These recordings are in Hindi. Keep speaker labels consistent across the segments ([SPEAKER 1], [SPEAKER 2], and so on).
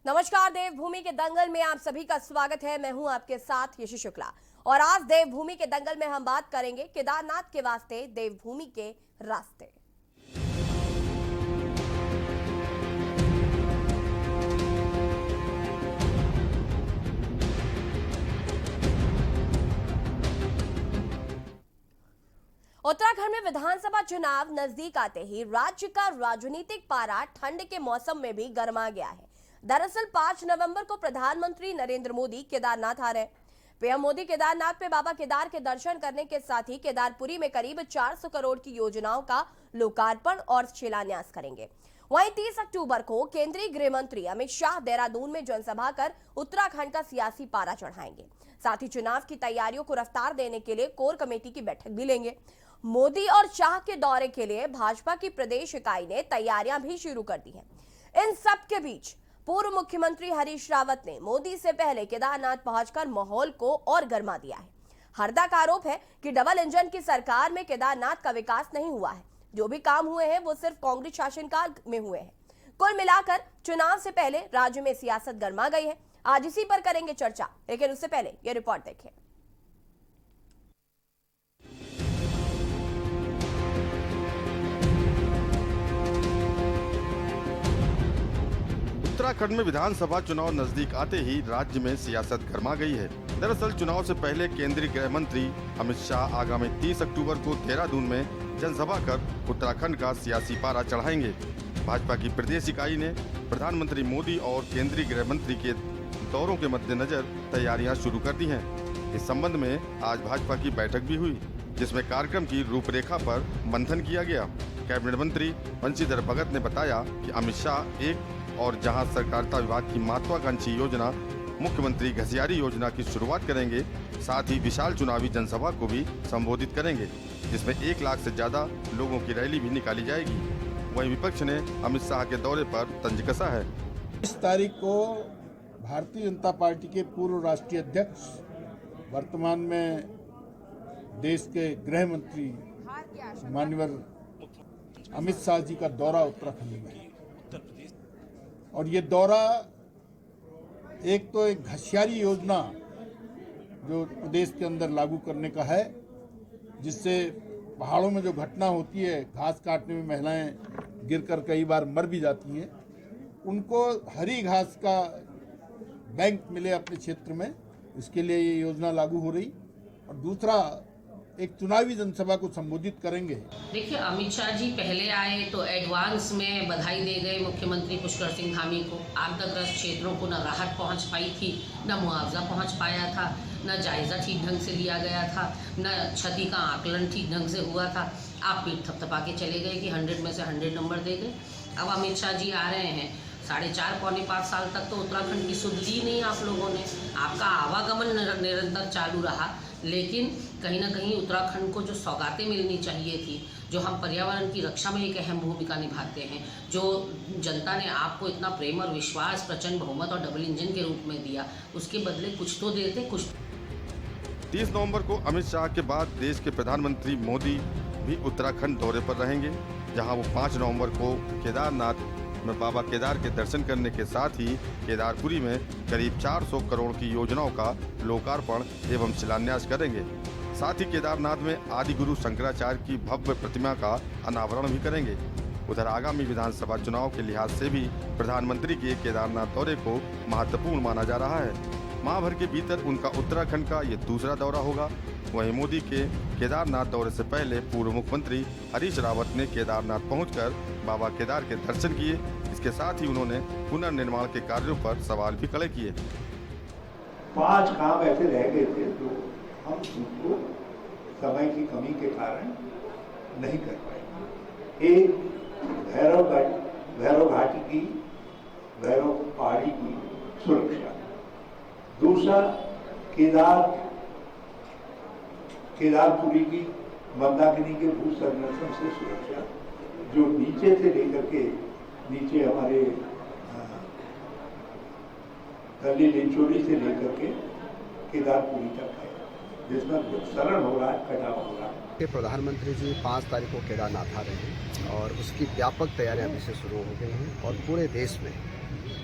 [SPEAKER 1] नमस्कार, देवभूमि के दंगल में आप सभी का स्वागत है। मैं हूं आपके साथ यशी शुक्ला और आज देवभूमि के दंगल में हम बात करेंगे केदारनाथ के वास्ते देवभूमि के रास्ते। उत्तराखंड में विधानसभा चुनाव नजदीक आते ही राज्य का राजनीतिक पारा ठंड के मौसम में भी गर्मा गया है। दरअसल 5 नवंबर को प्रधानमंत्री नरेंद्र मोदी केदारनाथ आ रहे हैं। पीएम मोदी केदारनाथ में बाबा केदार के दर्शन करने के साथ ही केदारपुरी में करीब 400 करोड़ की योजनाओं का लोकार्पण और शिलान्यास करेंगे। वहीं 30 अक्टूबर को केंद्रीय गृह मंत्री अमित शाह देहरादून में जनसभा कर उत्तराखंड का सियासी पारा चढ़ाएंगे। साथ ही चुनाव की तैयारियों को रफ्तार देने के लिए कोर कमेटी की बैठक भी लेंगे। मोदी और शाह के दौरे के लिए भाजपा की प्रदेश इकाई ने तैयारियां भी शुरू कर दी हैं। इन सब के बीच पूर्व मुख्यमंत्री हरीश रावत ने मोदी से पहले केदारनाथ पहुंचकर माहौल को और गर्मा दिया है। हरदा का आरोप है कि डबल इंजन की सरकार में केदारनाथ का विकास नहीं हुआ है। जो भी काम हुए हैं वो सिर्फ कांग्रेस शासनकाल में हुए हैं। कुल मिलाकर चुनाव से पहले राज्य में सियासत गर्मा गई है। आज इसी पर करेंगे चर्चा, लेकिन उससे पहले यह रिपोर्ट देखें।
[SPEAKER 2] उत्तराखंड में विधानसभा चुनाव नजदीक आते ही राज्य में सियासत गर्मा गई है। दरअसल चुनाव से पहले केंद्रीय गृह मंत्री अमित शाह आगामी 30 अक्टूबर को देहरादून में जनसभा कर उत्तराखंड का सियासी पारा चढ़ाएंगे। भाजपा की प्रदेश इकाई ने प्रधानमंत्री मोदी और केंद्रीय गृह मंत्री के दौरों के मद्देनजर तैयारियां शुरू कर दी हैं। इस संबंध में आज भाजपा की बैठक भी हुई, जिसमें कार्यक्रम की रूपरेखा पर मंथन किया गया। कैबिनेट मंत्री बंशीधर भगत ने बताया कि अमित शाह एक और जहां सहकारिता विभाग की महत्वाकांक्षी योजना मुख्यमंत्री घसियारी योजना की शुरुआत करेंगे, साथ ही विशाल चुनावी जनसभा को भी संबोधित करेंगे, जिसमें 1 लाख से ज्यादा लोगों की रैली भी निकाली जाएगी। वहीं विपक्ष ने अमित शाह के दौरे पर तंज कसा है।
[SPEAKER 3] 20 तारीख को भारतीय जनता पार्टी के पूर्व राष्ट्रीय अध्यक्ष, वर्तमान में देश के गृह मंत्री माननीय अमित शाह जी का दौरा उत्तराखंड में, और ये दौरा एक घसियारी योजना जो प्रदेश के अंदर लागू करने का है, जिससे पहाड़ों में जो घटना होती है, घास काटने में महिलाएं गिरकर कई बार मर भी जाती हैं, उनको हरी घास का बैंक मिले अपने क्षेत्र में, इसके लिए ये योजना लागू हो रही। और दूसरा, एक चुनावी जनसभा को संबोधित करेंगे।
[SPEAKER 4] देखिए, अमित शाह जी पहले आए तो एडवांस में बधाई दे गए मुख्यमंत्री पुष्कर सिंह धामी को। आपदाग्रस्त क्षेत्रों को न राहत पहुंच पाई थी, न मुआवजा पहुंच पाया था, न जायजा ठीक ढंग से लिया गया था, न क्षति का आकलन ठीक ढंग से हुआ था। आप पीठ थपथपा के चले गए कि 100 में से 100 नंबर दे गए। अब अमित शाह जी आ रहे हैं, 4.5 पौने 5 साल तक तो उत्तराखंड की सुध ली नहीं आप लोगों ने। आपका आवागमन निरंतर चालू रहा, लेकिन कहीं ना कहीं उत्तराखंड को जो सौगातें मिलनी चाहिए थी, जो हम पर्यावरण की रक्षा में एक अहम भूमिका निभाते हैं, जो जनता ने आपको इतना प्रेम और विश्वास, प्रचंड बहुमत और डबल इंजन के रूप में दिया, उसके बदले कुछ तो देते। कुछ
[SPEAKER 2] 30 नवंबर को अमित शाह के बाद देश के प्रधानमंत्री मोदी भी उत्तराखंड दौरे पर रहेंगे, जहां वो 5 नवंबर को केदारनाथ में बाबा केदार के दर्शन करने के साथ ही केदारपुरी में करीब 400 करोड़ की योजनाओं का लोकार्पण एवं शिलान्यास करेंगे। साथ ही केदारनाथ में आदि गुरु शंकराचार्य की भव्य प्रतिमा का अनावरण भी करेंगे। उधर आगामी विधानसभा चुनाव के लिहाज से भी प्रधानमंत्री के केदारनाथ दौरे को महत्वपूर्ण माना जा रहा है। माह भर के भीतर उनका उत्तराखंड का ये दूसरा दौरा होगा। वहीं मोदी के केदारनाथ दौरे से पहले पूर्व मुख्यमंत्री हरीश रावत ने केदारनाथ पहुंचकर बाबा केदार के दर्शन किए। इसके साथ ही उन्होंने पुनर्निर्माण के कार्यों पर सवाल भी खड़े किए।
[SPEAKER 5] 5 काम ऐसे रह गए थे जो हम उनको समय की कमी के कारण नहीं कर पाए। एक, भैरव घाटी की, भैरव पहाड़ी की सुरक्षा। दूसरा, केदारपुरी की मंदाकिनी के भू संरक्षण से सुरक्षा, जो नीचे से लेकर के नीचे हमारे तल्ली लिंचोली से लेकर के केदारपुरी तक है, जिसमें सरल हो रहा है, कटाव हो रहा है।
[SPEAKER 6] प्रधानमंत्री जी 5 तारीख को केदारनाथ आ रहे हैं और उसकी व्यापक तैयारियां अभी से शुरू हो गई हैं और पूरे देश में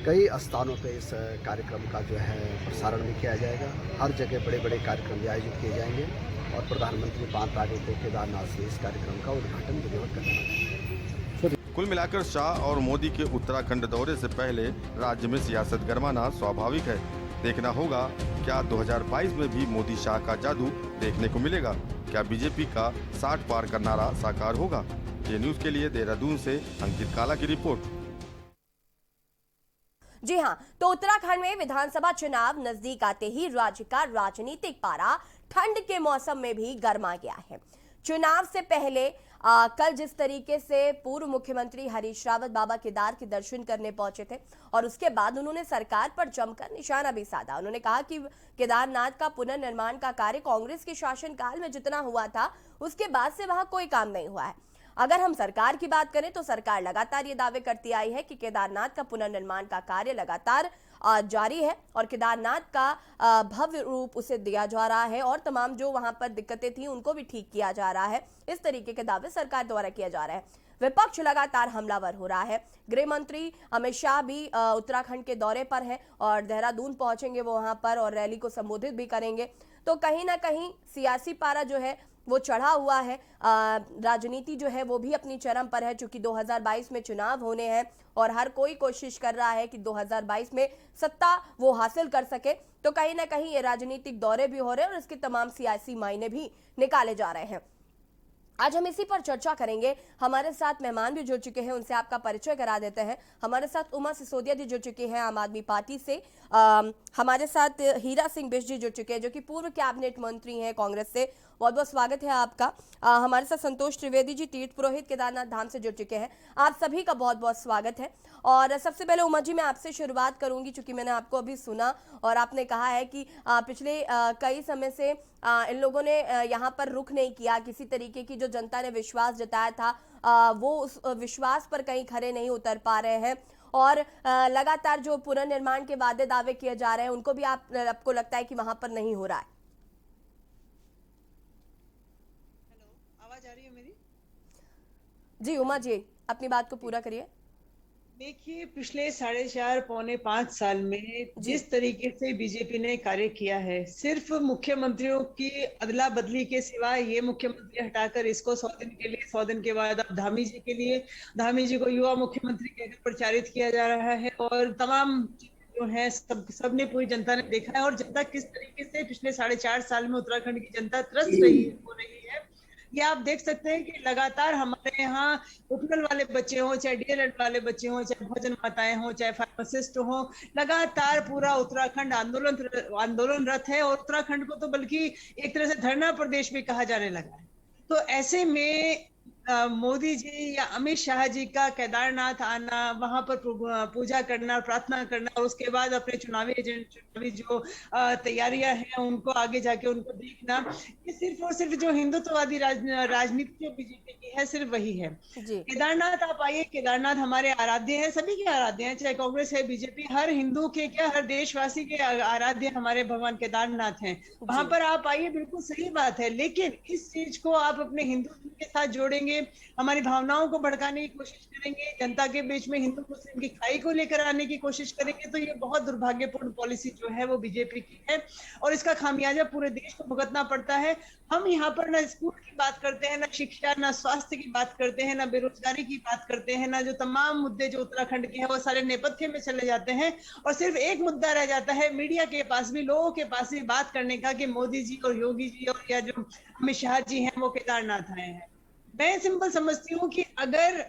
[SPEAKER 6] कई स्थानों पे इस कार्यक्रम का जो है प्रसारण भी किया जाएगा। हर जगह बड़े बड़े कार्यक्रम भी आयोजित किए जाएंगे और प्रधानमंत्री 5 तारीख को केदारनाथ से इस कार्यक्रम का उद्घाटन विधिवत करेंगे।
[SPEAKER 2] कुल मिलाकर शाह और मोदी के उत्तराखंड दौरे से पहले राज्य में सियासत गरमाना स्वाभाविक है। देखना होगा क्या 2022 में भी मोदी शाह का जादू देखने को मिलेगा। क्या बीजेपी का 60 पार का नारा साकार होगा। ये न्यूज के लिए देहरादून से अंकित काला की रिपोर्ट।
[SPEAKER 1] जी हां, तो उत्तराखंड में विधानसभा चुनाव नजदीक आते ही राज्य का राजनीतिक पारा ठंड के मौसम में भी गर्मा गया है। चुनाव से पहले कल जिस तरीके से पूर्व मुख्यमंत्री हरीश रावत बाबा केदार के दर्शन करने पहुंचे थे और उसके बाद उन्होंने सरकार पर जमकर निशाना भी साधा। उन्होंने कहा कि केदारनाथ का पुनर्निर्माण का कार्य कांग्रेस के शासनकाल में जितना हुआ था उसके बाद से वहां कोई काम नहीं हुआ है। अगर हम सरकार की बात करें तो सरकार लगातार ये दावे करती आई है कि केदारनाथ का पुनर्निर्माण का कार्य लगातार जारी है और केदारनाथ का भव्य रूप उसे दिया जा रहा है और तमाम जो वहां पर दिक्कतें थी उनको भी ठीक किया जा रहा है। इस तरीके के दावे सरकार द्वारा किया जा रहा है। विपक्ष लगातार हमलावर हो रहा है। गृह मंत्री अमित शाह भी उत्तराखंड के दौरे पर हैं और देहरादून पहुंचेंगे वो वहां पर और रैली को संबोधित भी करेंगे। तो कहीं ना कहीं सियासी पारा जो है वो चढ़ा हुआ है। राजनीति जो है वो भी अपनी चरम पर है, चूंकि 2022 में चुनाव होने हैं और हर कोई कोशिश कर रहा है कि 2022 में सत्ता वो हासिल कर सके। तो कहीं ना कहीं ये राजनीतिक दौरे भी हो रहे हैं और इसके तमाम सियासी मायने भी निकाले जा रहे हैं। आज हम इसी पर चर्चा करेंगे। हमारे साथ मेहमान भी जुड़ चुके हैं, उनसे आपका परिचय करा देते हैं। हमारे साथ उमा सिसोदिया जी जुड़ चुके हैं आम आदमी पार्टी से। हमारे साथ हीरा सिंह बिष्ट जी जुड़ चुके हैं जो कि पूर्व कैबिनेट मंत्री हैं कांग्रेस से। बहुत बहुत स्वागत है आपका। हमारे साथ संतोष त्रिवेदी जी तीर्थ पुरोहित केदारनाथ धाम से जुड़ चुके हैं। आप सभी का बहुत बहुत स्वागत है। और सबसे पहले उमा जी मैं आपसे शुरुआत करूंगी, चूंकि मैंने आपको अभी सुना और आपने कहा है कि पिछले कई समय से इन लोगों ने यहाँ पर रुख नहीं किया। किसी तरीके की जो जनता ने विश्वास जताया था वो उस विश्वास पर कहीं खरे नहीं उतर पा रहे हैं और लगातार जो पुनर्निर्माण के वादे दावे किए जा रहे हैं उनको भी आपको लगता है कि वहां पर नहीं हो रहा है।
[SPEAKER 7] आवाज आ रही है मेरी?
[SPEAKER 1] जी उमा जी अपनी बात को पूरा करिए।
[SPEAKER 7] देखिए, पिछले 4.5 पौने 5 साल में जिस तरीके से बीजेपी ने कार्य किया है, सिर्फ मुख्यमंत्रियों की अदला बदली के सिवा ये मुख्यमंत्री हटाकर इसको 100 दिन के लिए 100 दिन के बाद अब धामी जी के लिए, धामी जी को युवा मुख्यमंत्री कहकर प्रचारित किया जा रहा है और तमाम जो है सबने पूरी जनता ने देखा है और जनता किस तरीके से पिछले 4.5 साल में उत्तराखंड की जनता त्रस्त हो रही है। ये आप देख सकते हैं कि लगातार हमारे यहाँ उपनल वाले बच्चे हों, चाहे डीएलएड वाले बच्चे हों, चाहे भोजन माताएं हों, चाहे फार्मासिस्ट हों, लगातार पूरा उत्तराखंड आंदोलनरत है और उत्तराखंड को तो बल्कि एक तरह से धरना प्रदेश भी कहा जाने लगा है। तो ऐसे में मोदी जी या अमित शाह जी का केदारनाथ आना, वहां पर पूजा करना, प्रार्थना करना और उसके बाद अपने चुनावी जो तैयारियां हैं उनको आगे जाके उनको देखना, ये सिर्फ और सिर्फ जो हिंदुत्ववादी राजनीति जो बीजेपी की है सिर्फ वही है। केदारनाथ आप आइए, केदारनाथ हमारे आराध्य है, सभी के आराध्य हैं, चाहे कांग्रेस है बीजेपी, हर हिंदू के क्या हर देशवासी के आराध्य हमारे भगवान केदारनाथ हैं। वहां पर आप आइए, बिल्कुल सही बात है, लेकिन इस चीज को आप अपने हिंदू के साथ जोड़ेंगे, हमारी भावनाओं को भड़काने की कोशिश करेंगे, जनता के बीच में हिंदू मुस्लिम की खाई को लेकर आने की कोशिश करेंगे, तो ये बहुत दुर्भाग्यपूर्ण पॉलिसी जो है वो बीजेपी की है और इसका खामियाजा पूरे देश को भुगतना पड़ता है। हम यहाँ पर ना स्कूल की बात करते हैं, ना शिक्षा, ना स्वास्थ्य की बात करते हैं, ना बेरोजगारी की बात करते हैं, ना जो तमाम मुद्दे जो उत्तराखंड के हैं वो सारे नेपथ्य में चले जाते हैं और सिर्फ एक मुद्दा रह जाता है मीडिया के पास भी, लोगों के पास भी बात करने का कि मोदी जी और योगी जी और या जो अमित शाह जी हैं वो केदारनाथ आए हैं। मैं सिंपल समझती हूँ कि अगर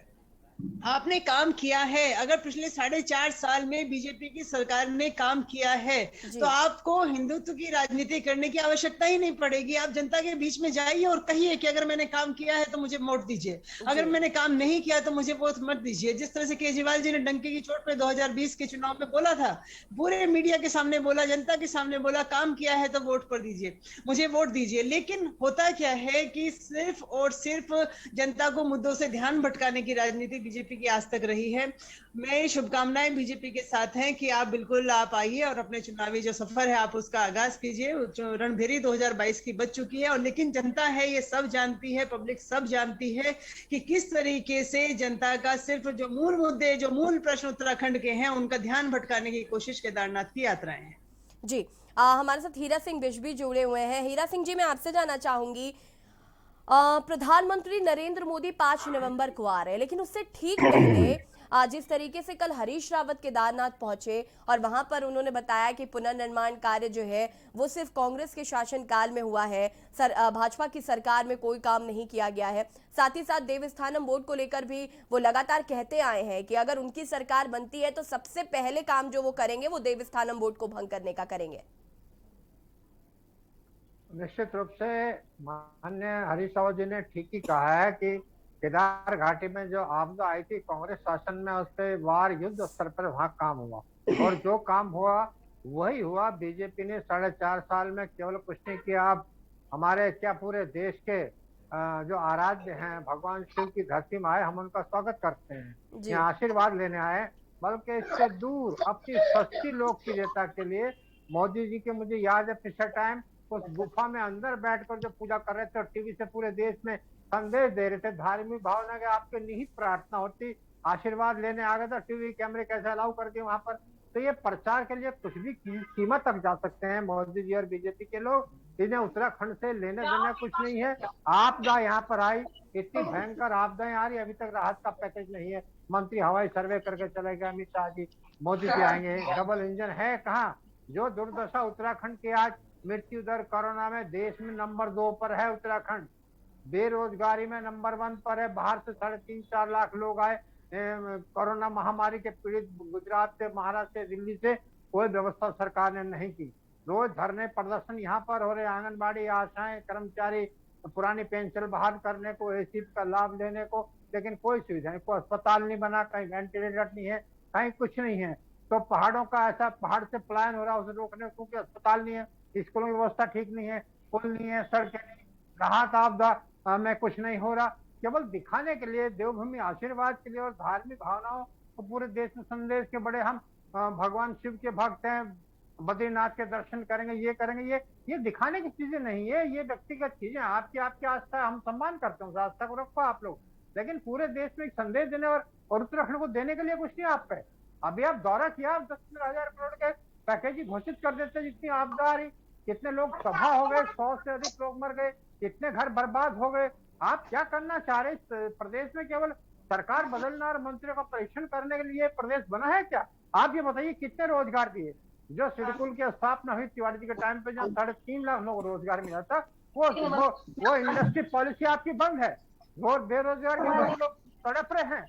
[SPEAKER 7] आपने काम किया है, अगर पिछले 4.5 साल में बीजेपी की सरकार ने काम किया है तो आपको हिंदुत्व की राजनीति करने की आवश्यकता ही नहीं पड़ेगी। आप जनता के बीच में जाइए और कहिए कि अगर मैंने काम किया है तो मुझे वोट दीजिए, अगर मैंने काम नहीं किया तो मुझे वोट मत दीजिए। जिस तरह से केजरीवाल जी ने डंके की चोट पे 2020 के चुनाव में बोला था, पूरे मीडिया के सामने बोला, जनता के सामने बोला, काम किया है तो वोट पर दीजिए, मुझे वोट दीजिए। लेकिन होता क्या है कि सिर्फ और सिर्फ जनता को मुद्दों से ध्यान भटकाने की राजनीति बीजेपी बीजेपी की आज तक रही है। मैं शुभकामनाएं बीजेपी के साथ हैं कि आप बिल्कुल आप आइए और अपने चुनावी जो सफर है आप उसका आगाज कीजिए। जो रणभेरी 2022 की बच चुकी है और लेकिन जनता है ये सब जानती है, पब्लिक सब जानती है कि किस तरीके से जनता का सिर्फ जो मूल मुद्दे, जो मूल प्रश्न उत्तराखंड के हैं उनका ध्यान भटकाने की कोशिश केदारनाथ की यात्राएं हैं।
[SPEAKER 1] जी, हमारे साथ हीरा सिंह बिजभी जुड़े हुए हैं। हीरा सिंह जी, मैं आपसे जानना चाहूंगी, प्रधानमंत्री नरेंद्र मोदी 5 नवंबर को आ रहे हैं, लेकिन उससे ठीक पहले जिस तरीके से कल हरीश रावत केदारनाथ पहुंचे और वहां पर उन्होंने बताया कि पुनर्निर्माण कार्य जो है वो सिर्फ कांग्रेस के शासनकाल में हुआ है, भाजपा की सरकार में कोई काम नहीं किया गया है। साथ ही साथ देवस्थानम बोर्ड को लेकर भी वो लगातार कहते आए हैं कि अगर उनकी सरकार बनती है तो सबसे पहले काम जो वो करेंगे वो देवस्थानम बोर्ड को भंग करने का करेंगे।
[SPEAKER 8] निश्चित रूप से माननीय हरीश रावत जी ने ठीक ही कहा है कि केदार घाटी में जो आपदा आई थी कांग्रेस शासन में, उस पर वार युद्ध स्तर पर वहां काम हुआ और जो काम हुआ वही हुआ। बीजेपी ने 4.5 साल में केवल कुछ नहीं किया। आप हमारे क्या पूरे देश के जो आराध्य हैं भगवान शिव की धरती में आए, हम उनका स्वागत करते हैं, यहाँ आशीर्वाद लेने आए, बल्कि इससे दूर अपनी सस्ती लोकप्रियता के लिए मोदी जी के, मुझे याद है पिछले टाइम उस गुफा में अंदर बैठकर जो पूजा कर रहे थे और टीवी से पूरे देश में संदेश दे रहे थे, धार्मिक भावना के आपके निहित प्रार्थना होती, आशीर्वाद लेने आ गए तो टीवी कैमरे कैसे अलाउ कर दिए वहां पर। तो ये प्रचार के लिए कुछ भी सीमा तक जा सकते हैं मोदी जी और बीजेपी के लोग। इन्हें उत्तराखंड से लेने देना कुछ नहीं है। आपदा यहाँ पर आई, इतनी भयंकर आपदाएं आ रही, अभी तक राहत का पैकेज नहीं है। मंत्री हवाई सर्वे करके चले गए, अमित शाह जी, मोदी जी आएंगे, डबल इंजन है कहाँ? जो दुर्दशा उत्तराखंड की आज, मृत्यु दर कोरोना में देश में नंबर 2 पर है उत्तराखंड, बेरोजगारी में नंबर 1 पर है। बाहर से 3.5-4 लाख लोग आए कोरोना महामारी के पीड़ित, गुजरात से, महाराष्ट्र से, दिल्ली से, कोई व्यवस्था सरकार ने नहीं की। रोज धरने प्रदर्शन यहाँ पर हो रहे, आंगनबाड़ी आशाएं, कर्मचारी पुरानी पेंशन बहाल करने को, एसी का लाभ लेने को, लेकिन कोई सुविधा नहीं, कोई अस्पताल नहीं बना, कहीं वेंटिलेटर नहीं है, कहीं कुछ नहीं है। तो पहाड़ों का ऐसा, पहाड़ से पलायन हो रहा है उसे रोकने को, क्योंकि अस्पताल नहीं है, स्कूलों की व्यवस्था ठीक नहीं है, पुल नहीं है, सड़कें नहीं, राहत आपदा में कुछ नहीं हो रहा। केवल दिखाने के लिए, देवभूमि आशीर्वाद के लिए और धार्मिक भावनाओं को पूरे देश में संदेश के बड़े हम भगवान शिव के भक्त हैं, बद्रीनाथ के दर्शन करेंगे, ये करेंगे, ये दिखाने की चीजें नहीं है, ये व्यक्तिगत चीजें। आपकी आस्था, हम सम्मान करते हैं उस आस्था को, रखो आप लोग, लेकिन पूरे देश में एक संदेश देने और उत्तराखंड को देने के लिए कुछ नहीं आप पे। अभी आप दौरा किया, 10,000 करोड़ के पैकेज ही घोषित कर देते, जितनी आपदा आ रही, कितने लोग तबाह हो गए, 100 से अधिक लोग मर गए, कितने घर बर्बाद हो गए। आप क्या करना चाह रहे? प्रदेश में केवल सरकार बदलना और मंत्रियों का परीक्षण करने के लिए प्रदेश बना है क्या? आप ये बताइए, कितने रोजगार दिए? जो सिडकुल की स्थापना हुई तिवारी जी के टाइम पे, जब 3.5 लाख लोग रोजगार मिला था, वो इंडस्ट्री पॉलिसी आपकी बंद है। वो बेरोजगार के लोग तड़प रहे हैं,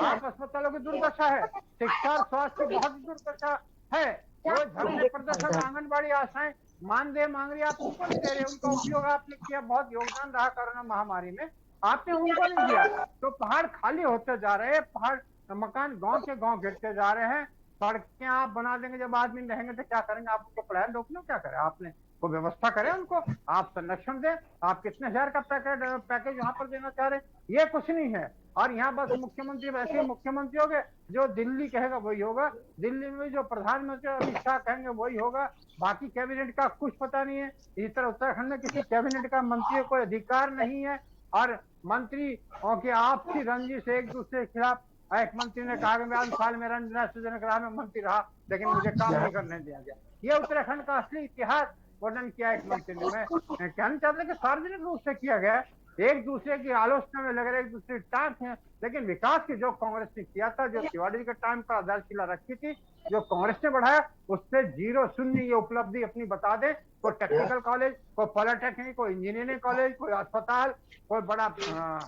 [SPEAKER 8] आप अस्पतालों की दुर्दशा है, शिक्षा और स्वास्थ्य की बहुत दुर्दशा है। रोज धरने प्रदर्शन, आंगनबाड़ी आशाएं मानदेय मांग रही, आप उनको नहीं दे रहे, उनका उपयोग आपने किया, बहुत योगदान रहा कोरोना महामारी में, आपने उनको नहीं दिया। तो पहाड़ खाली होते जा रहे हैं, पहाड़ मकान गांव के गांव गिरते जा रहे हैं, सड़कें आप बना देंगे, जब आदमी रहेंगे तो क्या करेंगे? आप उनको पलायन रोकने क्या करें? आपने को व्यवस्था करें, उनको आप संरक्षण दें। आप कितने हजार का पैकेज यहाँ पर देना चाह रहे हैं? ये कुछ नहीं है। और यहाँ बस मुख्यमंत्री वैसे ही मुख्यमंत्री हो गए, जो दिल्ली कहेगा वही होगा, दिल्ली में जो प्रधानमंत्री अमित शाह कहेंगे वही होगा, बाकी कैबिनेट का कुछ पता नहीं है। इसी तरह उत्तराखंड में किसी कैबिनेट का मंत्री कोई अधिकार नहीं है, और मंत्री की आपसी रंजिश एक दूसरे के खिलाफ। एक मंत्री ने कहा कि मैं 5 साल में रंजना सृजन रहा, मैं मंत्री रहा, लेकिन मुझे काम नहीं करने दिया गया। ये उत्तराखंड का असली इतिहास वर्णन किया एक मंत्री ने। मैं कहना चाहता कि सार्वजनिक रूप से किया गया, एक दूसरे की आलोचना में लग रहे, एक दूसरे की टांग है, लेकिन विकास की जो कांग्रेस ने किया था, जो तिवारी के टाइम पर आधारशिला रखी थी, जो कांग्रेस ने बढ़ाया, उससे 0 शून्य ये उपलब्धि अपनी बता दे। कोई टेक्निकल कॉलेज, कोई पॉलिटेक्निक, कोई इंजीनियरिंग कॉलेज, कोई अस्पताल, कोई बड़ा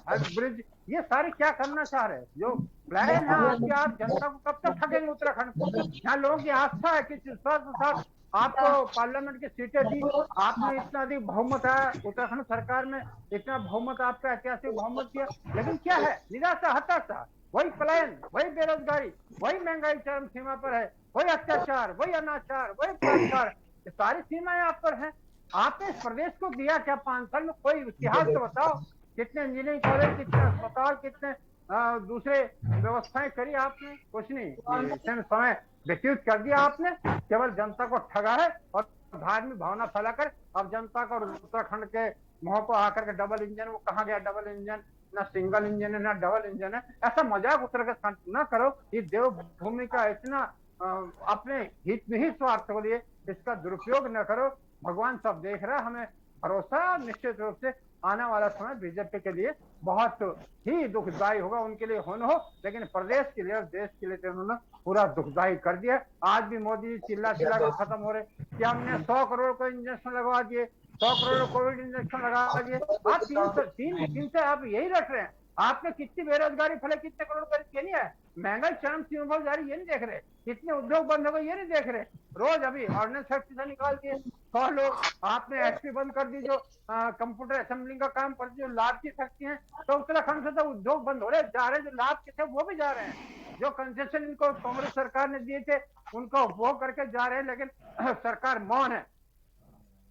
[SPEAKER 8] हेल्थ ब्रिज, ये सारे क्या करना चाह रहे हैं? जो प्लान है आपकी, आप जनता को कब तक ठगेंगे उत्तराखंड को? यहाँ लोगों की आस्था है कि विश्वास के साथ आपको पार्लियामेंट की सीटें दी, आपने इतना अधिक बहुमत आया उत्तराखंड सरकार में, इतना बहुमत आपका ऐतिहासिक बहुमत दिया, लेकिन क्या है? निराशा, हताशा, वही पलायन, वही बेरोजगारी, वही महंगाई चरम सीमा पर है, वही अत्याचार, वही अनाचार, वही बलात्कार, ये सारी सीमाएं आप पर हैं। आपने इस प्रदेश को दिया क्या 5 साल में? कोई इतिहास तो बताओ, कितने इंजीनियरिंग कॉलेज, कितने अस्पताल, कितने दूसरे व्यवस्थाएं करी आपने? कुछ नहीं, इसमें समय व्यतीत कर दिया आपने, केवल जनता को ठगा है और धार्मिक भावना फैलाकर अब जनता को उत्तराखंड के मुंह पर आकर के डबल इंजन, वो कहाँ गया डबल इंजन, ना सिंगल इंजन है ना डबल इंजन है, ऐसा मजाक उत्तराखंड न करो। ये देवभूमि का इतना अपने हित में ही स्वार्थ के लिए इसका दुरुपयोग न करो। भगवान सब देख रहा है, हमें भरोसा निश्चित रूप से आने वाला समय बीजेपी के लिए बहुत ही दुखदायी होगा, उनके लिए होना हो, लेकिन प्रदेश के लिए और देश के लिए तो उन्होंने पूरा दुखदायी कर दिया। आज भी मोदी जी चिल्ला चिल्ला कर खत्म हो रहे कि हमने 100 करोड़ को इंजेक्शन लगवा दिए, 100 करोड़ कोविड इंजेक्शन लगा दिए। आप तीन दिन से आप यही रख रहे हैं। आपने कितनी बेरोजगारी फैले, कितने करोड़ का ये नहीं है, महंगाई चरम सीमा पर जारी, ये नहीं देख रहे, कितने उद्योग बंद हो गए ये नहीं देख रहे। रोज अभी ऑर्डिनेंस फैक्ट्री से निकाल दिए 100 लोग, आपने एसपी बंद कर दी जो कंप्यूटर असेंबलिंग का काम करती जो लाभ की फैक्ट्री है। तो उत्तराखंड से तो उद्योग बंद हो रहे जा रहे, जो लाभ के थे वो भी जा रहे हैं, जो कंसेशन इनको कांग्रेस सरकार ने दिए थे उनको उपभोग करके जा रहे हैं, लेकिन सरकार मौन है।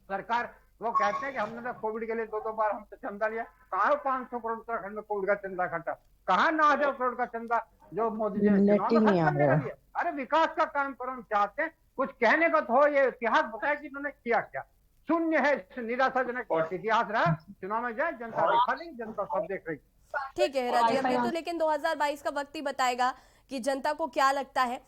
[SPEAKER 8] सरकार वो कहते हैं कि हमने तो कोविड के लिए 2-2 बार हमसे चंदा लिया। कहाँ 500 करोड़ उत्तराखंड में कोविड का चंदा खर्चा, कहाँ 9,000 करोड़ का चंदा जो मोदी जी ने चुनाव में खर्च करने का दिया। अरे विकास का काम करो, हम चाहते हैं कुछ कहने का तो हो, ये इतिहास बताया कि इन्होंने किया क्या। शून्य है, निराशाजनक इतिहास रहा। चुनाव में जाए, जनता दिखा देगी, जनता सब देख रही।
[SPEAKER 1] ठीक है हेरा जी, अब ये तो लेकिन 2022 का वक्त ही बताएगा कि जनता को क्या लगता है।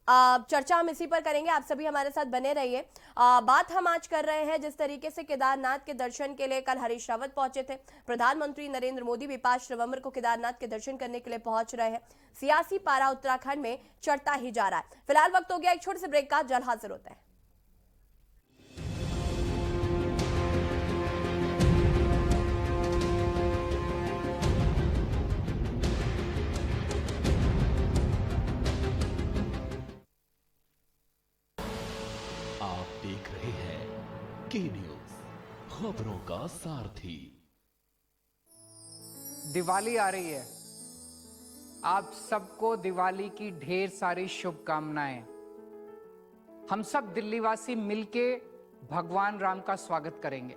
[SPEAKER 1] चर्चा हम इसी पर करेंगे, आप सभी हमारे साथ बने रहिए। बात हम आज कर रहे हैं जिस तरीके से केदारनाथ के दर्शन के लिए कल हरीश रावत पहुंचे थे। प्रधानमंत्री नरेंद्र मोदी भी 5 नवंबर को केदारनाथ के दर्शन करने के लिए पहुंच रहे हैं। सियासी पारा उत्तराखंड में चढ़ता ही जा रहा है। फिलहाल वक्त हो गया एक छोटे से ब्रेक का, जल्द हाजिर होते हैं।
[SPEAKER 9] देख रहे हैं के न्यूज, खबरों का सारथी।
[SPEAKER 10] दिवाली आ रही है, आप सबको दिवाली की ढेर सारी शुभकामनाएं। हम सब दिल्लीवासी मिलके भगवान राम का स्वागत करेंगे,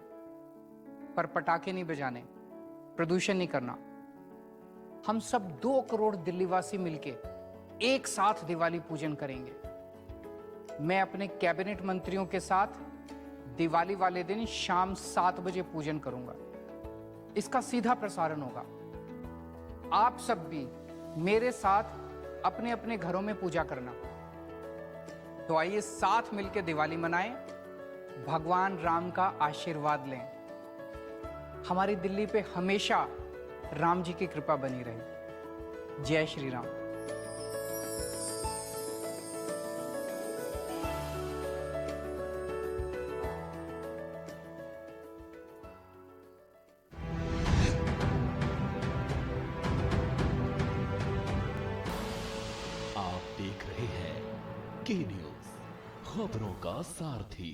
[SPEAKER 10] पर पटाखे नहीं बजाने, प्रदूषण नहीं करना। हम सब 2 करोड़ दिल्लीवासी मिलके एक साथ दिवाली पूजन करेंगे। मैं अपने कैबिनेट मंत्रियों के साथ दिवाली वाले दिन शाम 7 बजे पूजन करूंगा। इसका सीधा प्रसारण होगा। आप सब भी मेरे साथ अपने अपने घरों में पूजा करना। तो आइए साथ मिलकर दिवाली मनाएं, भगवान राम का आशीर्वाद लें। हमारी दिल्ली पे हमेशा राम जी की कृपा बनी रहे। जय श्री राम।
[SPEAKER 9] देख रहे हैं के न्यूज, खबरों का सारथी।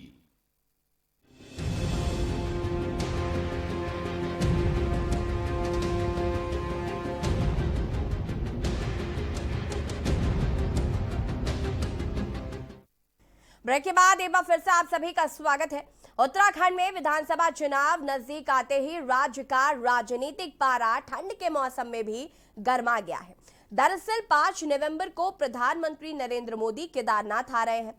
[SPEAKER 1] ब्रेक के बाद एक बार फिर से आप सभी का स्वागत है। उत्तराखंड में विधानसभा चुनाव नजदीक आते ही राज्य का राजनीतिक पारा ठंड के मौसम में भी गर्मा गया है। दरअसल 5 नवंबर को प्रधानमंत्री नरेंद्र मोदी केदारनाथ आ रहे हैं।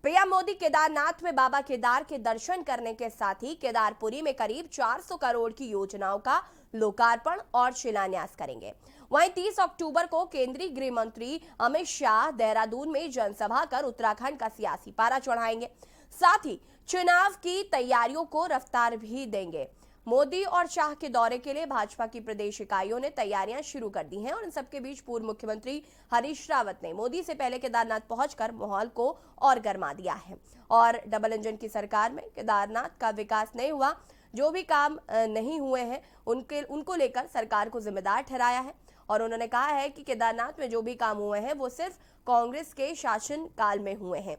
[SPEAKER 1] पीएम मोदी केदारनाथ में बाबा केदार के दर्शन करने के साथ ही केदारपुरी में करीब 400 करोड़ की योजनाओं का लोकार्पण और शिलान्यास करेंगे। वहीं 30 अक्टूबर को केंद्रीय गृह मंत्री अमित शाह देहरादून में जनसभा कर उत्तराखंड का सियासी पारा चढ़ाएंगे। साथ ही चुनाव की तैयारियों को रफ्तार भी देंगे। मोदी और शाह के दौरे के लिए भाजपा की प्रदेश इकाइयों ने तैयारियां शुरू कर दी हैं और इन सबके बीच पूर्व मुख्यमंत्री हरीश रावत ने मोदी से पहले केदारनाथ पहुंचकर माहौल को और गर्मा दिया है। और डबल इंजन की सरकार में केदारनाथ का विकास नहीं हुआ, जो भी काम नहीं हुए हैं उनको लेकर सरकार को जिम्मेदार ठहराया है। और उन्होंने कहा है कि केदारनाथ में जो भी काम हुए हैं वो सिर्फ कांग्रेस के शासन काल में हुए हैं।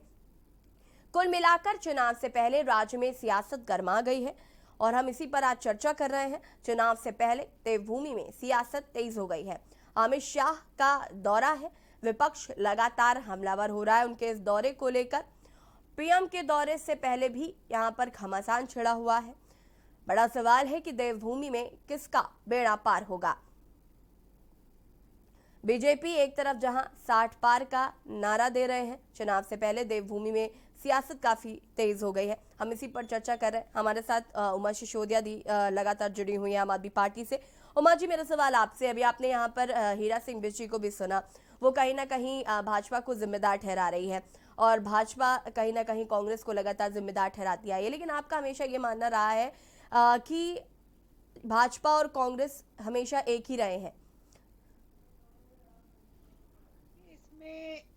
[SPEAKER 1] कुल मिलाकर चुनाव से पहले राज्य में सियासत गर्मा गई है और हम इसी पर आज चर्चा कर रहे हैं। चुनाव से पहले देवभूमि में सियासत तेज हो गई है। अमित शाह का दौरा है, विपक्ष लगातार हमलावर हो रहा है उनके इस दौरे को लेकर। पीएम के दौरे से पहले भी यहां पर घमासान छिड़ा हुआ है। बड़ा सवाल है कि देवभूमि में किसका बेड़ा पार होगा। बीजेपी एक तरफ जहां 60 पार का नारा दे रहे हैं, चुनाव से पहले देवभूमि में सियासत काफी तेज हो गई है। हम इसी पर चर्चा कर रहे हैं। हमारे साथ उमा सिसोदिया दी लगातार जुड़ी हुई है आम आदमी पार्टी से। उमा जी, मेरा सवाल आपसे, अभी आपने यहाँ पर हीरा सिंह बिष्ट जी को भी सुना, वो कहीं ना कहीं भाजपा को जिम्मेदार ठहरा रही है और भाजपा कहीं ना कहीं कांग्रेस को लगातार जिम्मेदार ठहराती आई है, लेकिन आपका हमेशा ये मानना रहा है कि भाजपा और कांग्रेस हमेशा एक ही रहे हैं।
[SPEAKER 7] इसमें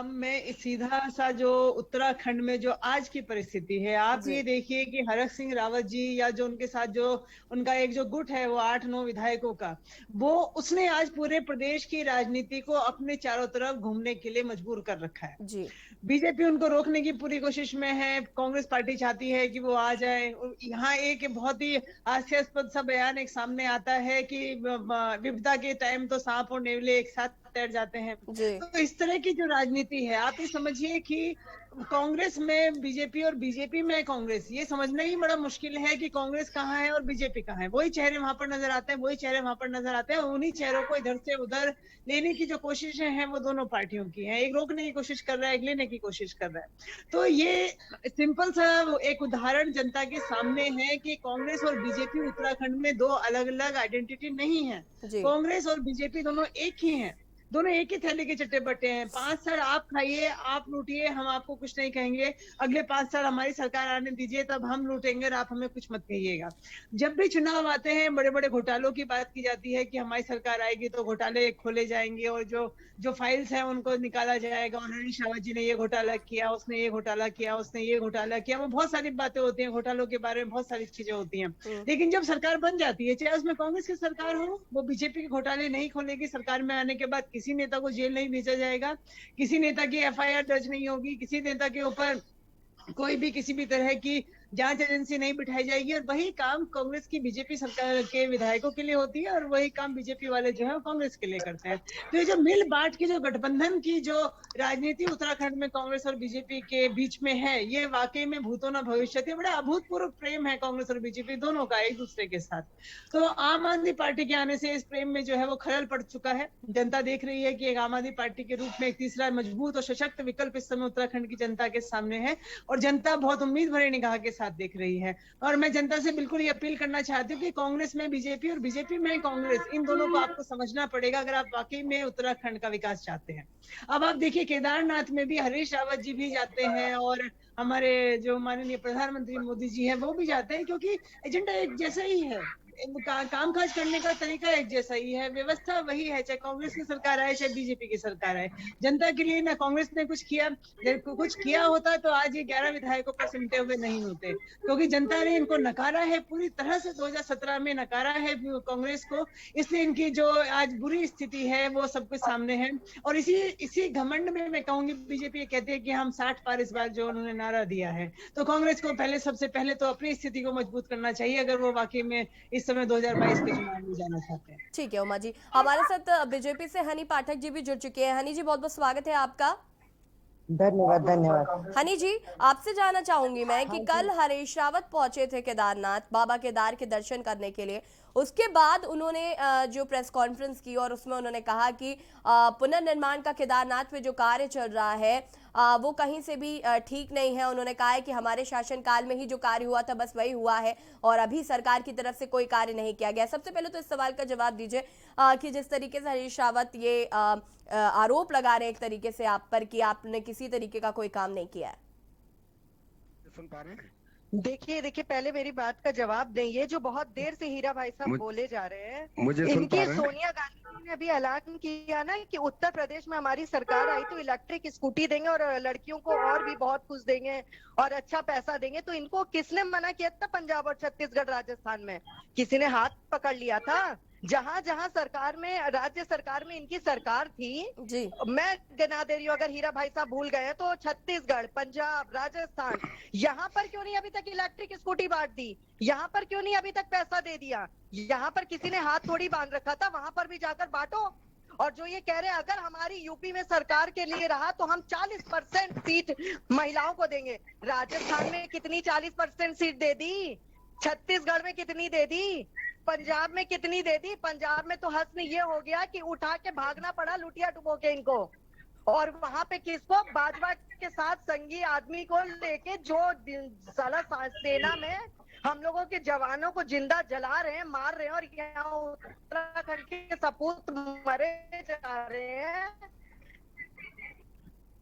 [SPEAKER 7] मैं सीधा सा जो उत्तराखंड में जो आज की परिस्थिति है, आप ये देखिए कि हरक सिंह रावत जी या जो उनके साथ जो उनका एक जो गुट है वो 8-9 विधायकों का, वो उसने आज पूरे प्रदेश की राजनीति को अपने चारों तरफ घूमने के लिए मजबूर कर रखा है
[SPEAKER 1] जी।
[SPEAKER 7] बीजेपी उनको रोकने की पूरी कोशिश में है, कांग्रेस पार्टी चाहती है कि वो आ जाए। यहाँ एक बहुत ही हास्यास्पद सा बयान एक सामने आता है कि विपदा के टाइम तो सांप और नेवले एक साथ तैर जाते हैं। तो इस तरह की जो राजनीति है, आप ये समझिए कि कांग्रेस में बीजेपी और बीजेपी में कांग्रेस, ये समझना ही बड़ा मुश्किल है कि कांग्रेस कहाँ है और बीजेपी कहाँ है। वही चेहरे वहां पर नजर आते हैं, वही चेहरे वहां पर नजर आते हैं, उन्हीं चेहरों को इधर से उधर लेने की जो कोशिशें हैं वो दोनों पार्टियों की हैं। एक रोकने की कोशिश कर रहा है, एक लेने की कोशिश कर रहा है। तो ये सिंपल सा एक उदाहरण जनता के सामने है कि कांग्रेस और बीजेपी उत्तराखंड में दो अलग अलग आइडेंटिटी नहीं है। कांग्रेस और बीजेपी दोनों एक ही हैं, दोनों एक ही थैले के चट्टे बट्टे हैं। 5 साल आप खाइए, आप लूटिए, हम आपको कुछ नहीं कहेंगे। अगले 5 साल हमारी सरकार आने दीजिए, तब हम लूटेंगे और आप हमें कुछ मत कहिएगा। जब भी चुनाव आते हैं, बड़े बड़े घोटालों की बात की जाती है कि हमारी सरकार आएगी तो घोटाले खोले जाएंगे और जो फाइल्स हैं उनको निकाला जाएगा। और हरीश रावत जी ने ये घोटाला किया, उसने ये घोटाला किया, उसने ये घोटाला किया। वो बहुत सारी बातें होती हैं घोटालों के बारे में, बहुत सारी चीजें होती हैं। लेकिन जब सरकार बन जाती है, चाहे उसमें कांग्रेस की सरकार हो, वो बीजेपी के घोटाले नहीं खोलेगी। सरकार में आने के बाद किसी नेता को जेल नहीं भेजा जाएगा, किसी नेता की एफआईआर दर्ज नहीं होगी, किसी नेता के ऊपर कोई भी किसी भी तरह की जांच एजेंसी नहीं बिठाई जाएगी। और वही काम कांग्रेस की बीजेपी सरकार के विधायकों के लिए होती है और वही काम बीजेपी वाले जो है कांग्रेस के लिए करते हैं। तो ये जो मिल बांट की जो गठबंधन की जो राजनीति उत्तराखंड में कांग्रेस और बीजेपी के बीच में है, ये वाकई में भूतो न भविष्यति, बड़ा अभूतपूर्व प्रेम है कांग्रेस और बीजेपी दोनों का एक दूसरे के साथ। तो आम आदमी पार्टी के आने से इस प्रेम में जो है वो खलल पड़ चुका है। जनता देख रही है कि एक आम आदमी पार्टी के रूप में एक तीसरा मजबूत और सशक्त विकल्प इस समय उत्तराखंड की जनता के सामने है और जनता बहुत उम्मीद भरे निगाह के साथ देख रही है। और मैं जनता से बिल्कुल ये अपील करना चाहती हूँ कि कांग्रेस में बीजेपी और बीजेपी में कांग्रेस, इन दोनों को आपको समझना पड़ेगा अगर आप वाकई में उत्तराखंड का विकास चाहते हैं। अब आप देखिए, केदारनाथ में भी हरीश रावत जी भी जाते हैं और हमारे जो माननीय प्रधानमंत्री मोदी जी हैं वो भी जाते हैं, क्योंकि एजेंडा एक जैसा ही है, कामकाज करने का तरीका एक जैसा ही है, व्यवस्था वही है, चाहे कांग्रेस की सरकार आए चाहे बीजेपी की सरकार आए। जनता के लिए ना कांग्रेस ने कुछ किया होता तो आज ये 11 विधायकों पर सिमटे हुए नहीं होते, क्योंकि जनता ने इनको नकारा है पूरी तरह से। 2017 में नकारा है कांग्रेस को, इसलिए इनकी जो आज बुरी स्थिति है वो सबके सामने है। और इसी घमंड में मैं कहूंगी, बीजेपी कहती है कि हम 60 पार इस बार जो उन्होंने नारा दिया है, तो कांग्रेस को सबसे पहले तो अपनी स्थिति को मजबूत करना चाहिए अगर वो वाकई में इस समय 2022 के चुनाव में जाना चाहते हैं।
[SPEAKER 1] ठीक है उमा जी, हमारे साथ बीजेपी से हनी पाठक जी भी जुड़ चुके हैं। हनी जी, बहुत बहुत स्वागत है आपका।
[SPEAKER 11] धन्यवाद।
[SPEAKER 1] हनी जी, आपसे जानना चाहूंगी मैं कि कल हरीश रावत पहुंचे थे केदारनाथ, बाबा केदार के दर्शन करने के लिए। उसके बाद उन्होंने जो प्रेस कॉन्फ्रेंस की और उसमें उन्होंने कहा कि पुनर्निर्माण का केदारनाथ में जो कार्य चल रहा है वो कहीं से भी ठीक नहीं है। उन्होंने कहा है कि हमारे शासनकाल में ही जो कार्य हुआ था बस वही हुआ है और अभी सरकार की तरफ से कोई कार्य नहीं किया गया। सबसे पहले तो इस सवाल का जवाब दीजिए कि जिस तरीके से हरीश रावत ये आरोप लगा रहे हैं एक तरीके से आप पर कि आपने किसी तरीके का कोई काम नहीं किया है।
[SPEAKER 11] सुन पा रहे हैं? देखिए पहले मेरी बात का जवाब दें। ये जो बहुत देर से हीरा भाई साहब बोले जा रहे हैं, इनकी सोनिया गांधी ने अभी ऐलान किया ना कि उत्तर प्रदेश में हमारी सरकार आई तो इलेक्ट्रिक स्कूटी देंगे और लड़कियों को और भी बहुत कुछ देंगे और अच्छा पैसा देंगे। तो इनको किसने मना किया था? पंजाब और छत्तीसगढ़ राजस्थान में किसी ने हाथ पकड़ लिया था? जहां जहां सरकार में, राज्य सरकार में इनकी सरकार थी जी, मैं गिना दे रही हूँ, अगर हीरा भाई साहब भूल गए तो छत्तीसगढ़, पंजाब, राजस्थान, यहाँ पर क्यों नहीं अभी तक इलेक्ट्रिक स्कूटी बांट दी? यहाँ पर क्यों नहीं अभी तक पैसा दे दिया? यहाँ पर किसी ने हाथ थोड़ी बांध रखा था, वहां पर भी जाकर बांटो। और जो ये कह रहे हैं अगर हमारी यूपी में सरकार के लिए रहा तो हम 40% सीट महिलाओं को देंगे। राजस्थान में कितनी 40% सीट दे दी? छत्तीसगढ़ में कितनी दे दी? पंजाब में कितनी दे दी? पंजाब में तो हस्न ये हो गया कि उठा के भागना पड़ा लुटिया डुबो के इनको। और वहां पे किसको? बाजवा के साथ संगी आदमी को लेके जो साला सेना में हम लोगों के जवानों को जिंदा जला रहे हैं, मार रहे हैं, और यहाँ उत्तराखंड के सपूत मरे जा रहे हैं।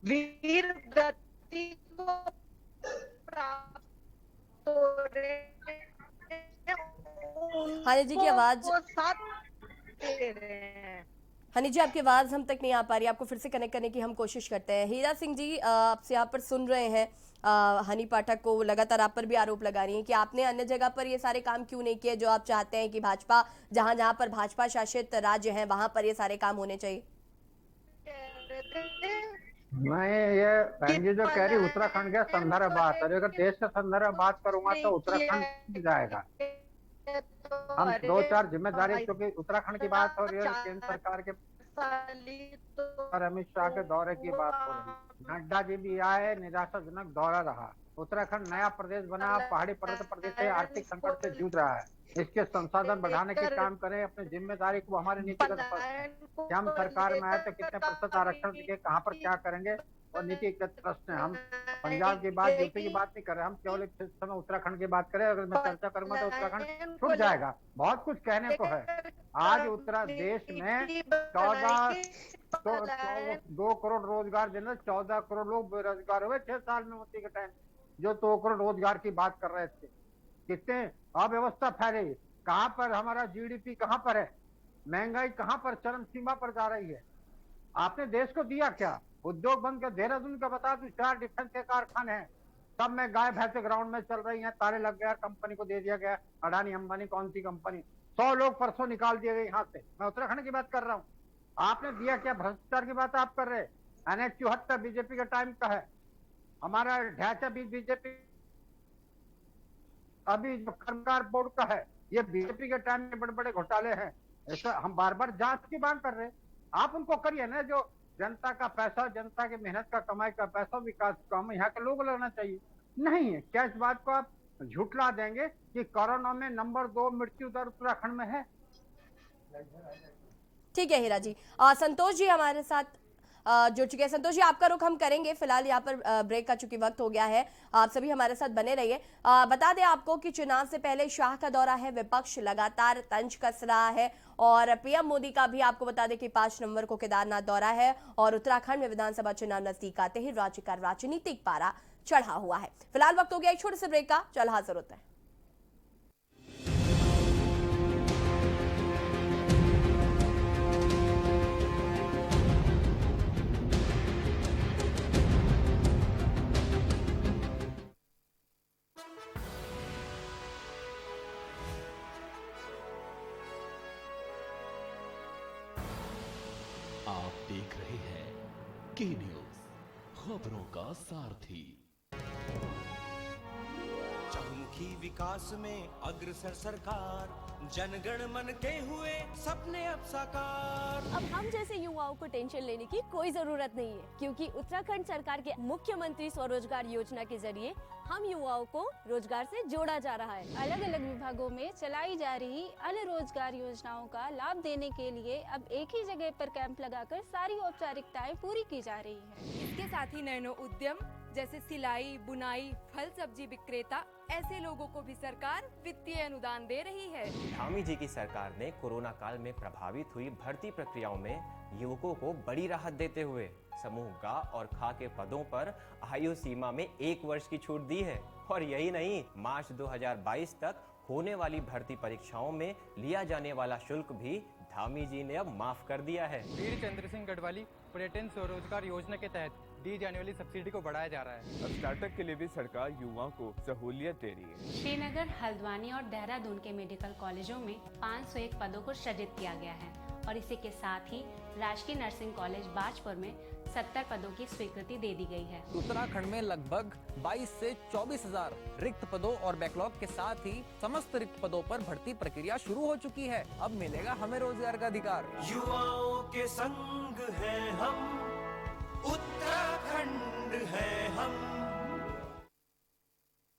[SPEAKER 11] वीर गति को प्राप्त हो रहे हैं,
[SPEAKER 1] हनी जी की आवाज,
[SPEAKER 11] साथ दे रहे हैं।
[SPEAKER 1] हनी जी आपकी आवाज हम तक नहीं आ पा रही, आपको फिर से कनेक्ट करने की हम कोशिश करते हैं। हीरा सिंह जी आपसे यहाँ पर सुन रहे हैं, हनी पाठक को लगातार आप पर भी आरोप लगा रही हैं कि आपने अन्य जगह पर ये सारे काम क्यों नहीं किए जो आप चाहते हैं कि भाजपा जहां जहां पर भाजपा शासित राज्य हैं वहां पर ये सारे काम होने चाहिए।
[SPEAKER 8] मैं ये बहन जी जो कह रही उत्तराखंड के संदर्भ बात है, अगर देश के संदर्भ बात करूंगा तो उत्तराखंड जाएगा। हम 2-4 जिम्मेदारी, क्योंकि उत्तराखंड की बात हो रही है, केंद्र सरकार के और अमित शाह के दौरे की बात हो रही है। नड्डा जी भी आए, निराशाजनक दौरा रहा। उत्तराखंड नया प्रदेश बना, पहाड़ी पर्वत प्रदेश से आर्थिक संकट से जूझ रहा है। इसके संसाधन बढ़ाने के काम करें, अपनी जिम्मेदारी को हमारे नीतिगत, हम सरकार में आए तो कितने प्रतिशत आरक्षण देंगे, कहाँ पर क्या करेंगे, और नीतिगत प्रश्न है। हम पंजाब की बात, यूपी की बात नहीं कर रहे, हम केवल एक समय उत्तराखंड की बात करें। अगर मैं चर्चा करूंगा तो उत्तराखंड छूट जाएगा। बहुत कुछ कहने को है। आज उत्तर देश में 2 करोड़ रोजगार देने, 14 करोड़ लोग बेरोजगार हुए 6 साल में मोदी के टाइम, जो 2 करोड़ रोजगार की बात कर रहे थे। कितने अव्यवस्था फैली, कहाँ पर हमारा जीडीपी कहाँ पर है, महंगाई कहाँ पर चरम सीमा पर जा रही है। आपने देश को दिया क्या? उद्योग बंद कर, देहरादून का बता दूं 4 डिफेंस के कारखाने हैं, सब में गाय भैंसे ग्राउंड में चल रही हैं, ताले लग गया, कंपनी को दे दिया गया, अडानी अंबानी कौन सी कंपनी, 100 लोग परसों निकाल दिए गए यहाँ से। मैं उत्तराखंड की बात कर रहा हूँ। आपने दिया क्या? भ्रष्टाचार की बात आप कर रहे हैं। NH 74 बीजेपी का टाइम का है, हमारा ढांचा भी बीजेपी, अभी जो कर्मकार बोर्ड का है ये बीजेपी के टाइम में बड़े बड़े घोटाले हैं। ऐसा हम बार बार जांच की मांग कर रहे हैं, आप उनको करिए ना। जो जनता का पैसा, जनता की मेहनत का, कमाई का पैसा, विकास काम यहाँ के लोग लगना चाहिए। नहीं है क्या? इस बात को आप झुठला देंगे कि कोरोना में नंबर 2 मृत्यु दर उत्तराखंड में है।
[SPEAKER 1] ठीक है हीरा जी। संतोष जी हमारे साथ जुड़ चुके हैं। संतोष जी आपका रुख हम करेंगे, फिलहाल यहाँ पर ब्रेक का चूंकि वक्त हो गया है, आप सभी हमारे साथ बने रहिए। बता दें आपको कि चुनाव से पहले शाह का दौरा है, विपक्ष लगातार तंज कस रहा है, और पीएम मोदी का भी आपको बता दें कि 5 नवंबर को केदारनाथ दौरा है, और उत्तराखंड में विधानसभा चुनाव नजदीक आते ही राज्य का राजनीतिक पारा चढ़ा हुआ है। फिलहाल वक्त हो गया एक छोटे से ब्रेक का, चल हाजिर होता है।
[SPEAKER 9] आप देख रहे हैं के न्यूज, खबरों का सारथी।
[SPEAKER 12] चहुमुखी विकास में अग्रसर सरकार, जनगण मन के हुए सपने अब साकार।
[SPEAKER 13] अब हम जैसे युवाओं को टेंशन लेने की कोई जरूरत नहीं है, क्योंकि उत्तराखंड सरकार के मुख्यमंत्री स्वरोजगार योजना के जरिए हम युवाओं को रोजगार से जोड़ा जा रहा है।
[SPEAKER 14] अलग अलग विभागों में चलाई जा रही अन्य रोजगार योजनाओं का लाभ देने के लिए अब एक ही जगह पर कैंप लगाकर सारी औपचारिकताएं पूरी की जा रही है।
[SPEAKER 15] इसके साथ ही नैनो उद्यम जैसे सिलाई, बुनाई, फल सब्जी विक्रेता, ऐसे लोगों को भी सरकार वित्तीय अनुदान दे रही है।
[SPEAKER 16] धामी जी की सरकार ने कोरोना काल में प्रभावित हुई भर्ती प्रक्रियाओं में युवकों को बड़ी राहत देते हुए समूह ग और ख के पदों पर आयु सीमा में 1 वर्ष की छूट दी है। और यही नहीं, मार्च 2022 तक होने वाली भर्ती परीक्षाओं में लिया जाने वाला शुल्क भी धामी जी ने अब माफ कर दिया है।
[SPEAKER 17] वीर चंद्र सिंह गढ़वाली पर्यटन स्वरोजगार योजना के तहत दी जाने वाली सब्सिडी को बढ़ाया जा रहा है।
[SPEAKER 18] अब स्टार्टअप के लिए भी सरकार युवाओं को सहूलियत दे रही है।
[SPEAKER 19] श्रीनगर, हल्द्वानी और देहरादून के मेडिकल कॉलेजों में 501 पदों को सृजित किया गया है, और इसी के साथ ही राजकीय नर्सिंग कॉलेज बाजपुर में 70 पदों की स्वीकृति दे दी गई है।
[SPEAKER 20] उत्तराखंड में लगभग 22 से 24 हजार रिक्त पदों और बैकलॉग के साथ ही समस्त रिक्त पदों पर भर्ती प्रक्रिया शुरू हो चुकी है। अब मिलेगा हमें रोजगार का अधिकार।
[SPEAKER 12] युवाओं के संग है हम, उत्तराखंड है हम।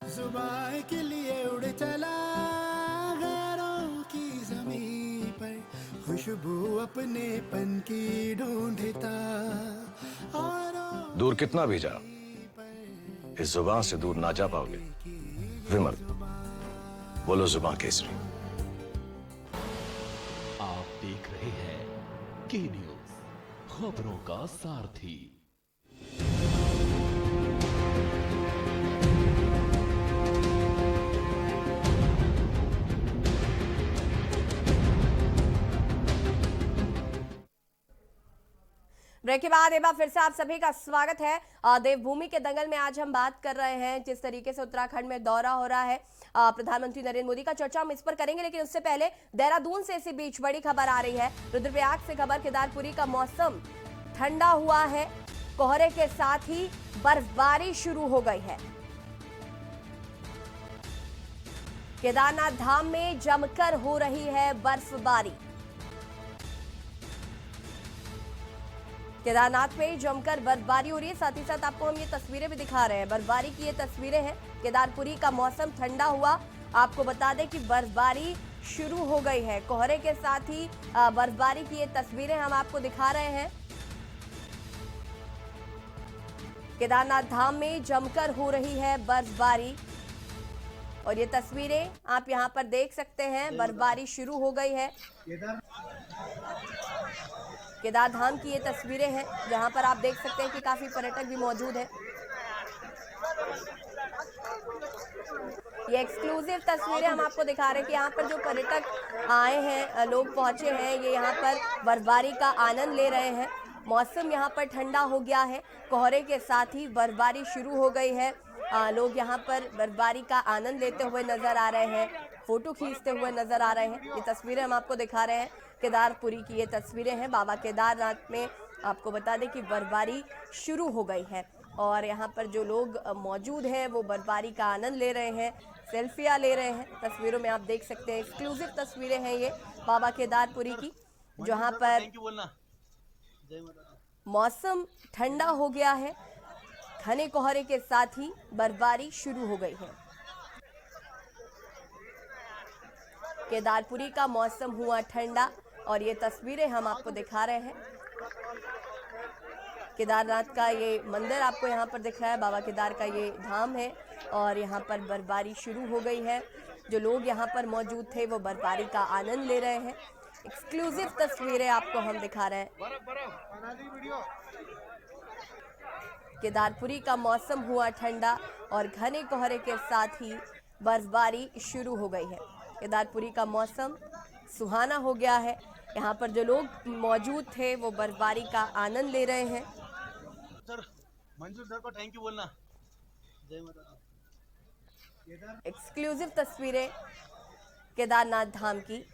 [SPEAKER 21] जुबान के लिए उड़ चला, गैरों की खुशबू अपने पन की ढूंढता और
[SPEAKER 22] दूर कितना भी जा, इस जुबान से दूर ना जा पाओगे। विमल, बोलो जुबान केसरी।
[SPEAKER 9] आप देख रहे हैं के न्यूज, खबरों का सारथी।
[SPEAKER 1] ब्रेक के बाद एक बार फिर से आप सभी का स्वागत है। देवभूमि के दंगल में आज हम बात कर रहे हैं जिस तरीके से उत्तराखंड में दौरा हो रहा है प्रधानमंत्री नरेंद्र मोदी का, चर्चा हम इस पर करेंगे, लेकिन उससे पहले देहरादून से इसी बीच बड़ी खबर आ रही है। रुद्रप्रयाग से खबर, केदारपुरी का मौसम ठंडा हुआ है, कोहरे के साथ ही बर्फबारी शुरू हो गई है। केदारनाथ धाम में जमकर हो रही है बर्फबारी। केदारनाथ में जमकर बर्फबारी हो रही है, साथ ही साथ आपको हम ये तस्वीरें भी दिखा रहे हैं। बर्फबारी की ये तस्वीरें हैं। केदारपुरी का मौसम ठंडा हुआ, आपको बता दें कि बर्फबारी शुरू हो गई है। कोहरे के साथ ही बर्फबारी की ये तस्वीरें हम आपको दिखा रहे हैं। केदारनाथ धाम में जमकर हो रही है बर्फबारी और ये तस्वीरें आप यहाँ पर देख सकते हैं। बर्फबारी शुरू हो गई है। केदार धाम की ये तस्वीरें हैं जहां पर आप देख सकते हैं कि काफी पर्यटक भी मौजूद हैं। ये एक्सक्लूसिव तस्वीरें हम आपको दिखा रहे हैं कि यहाँ पर जो पर्यटक आए हैं, लोग पहुंचे हैं, ये यहाँ पर बर्फबारी का आनंद ले रहे हैं। मौसम यहाँ पर ठंडा हो गया है, कोहरे के साथ ही बर्फबारी शुरू हो गई है। लोग यहाँ पर बर्फबारी का आनंद लेते हुए नजर आ रहे हैं, फोटो खींचते हुए नजर आ रहे हैं। ये तस्वीरें हम आपको दिखा रहे हैं, केदारपुरी की ये तस्वीरें हैं। बाबा केदारनाथ में आपको बता दें कि बर्फबारी शुरू हो गई है और यहाँ पर जो लोग मौजूद हैं वो बर्फबारी का आनंद ले रहे हैं, सेल्फियाँ ले रहे हैं। तस्वीरों में आप देख सकते हैं, एक्सक्लूसिव तस्वीरें हैं ये बाबा केदारपुरी की, जहाँ पर मौसम ठंडा हो गया है, घने कोहरे के साथ ही बर्फबारी शुरू हो गई है। केदारपुरी का मौसम हुआ ठंडा और ये तस्वीरें हम आपको दिखा रहे हैं। केदारनाथ का ये मंदिर आपको यहाँ पर दिख रहा है, बाबा केदार का ये धाम है और यहाँ पर बर्फबारी शुरू हो गई है। जो लोग यहाँ पर मौजूद थे वो बर्फबारी का आनंद ले रहे हैं। एक्सक्लूसिव तस्वीरें आपको हम दिखा रहे हैं। केदारपुरी का मौसम हुआ ठंडा और घने कोहरे के साथ ही बर्फबारी शुरू हो गई है। केदारपुरी का मौसम सुहाना हो गया है। यहाँ पर जो लोग मौजूद थे वो बर्फबारी का आनंद ले रहे हैं।
[SPEAKER 23] सर, मंजूर सर को थैंक यू बोलना। जय माता।
[SPEAKER 1] एक्सक्लूसिव तस्वीरें केदारनाथ धाम की,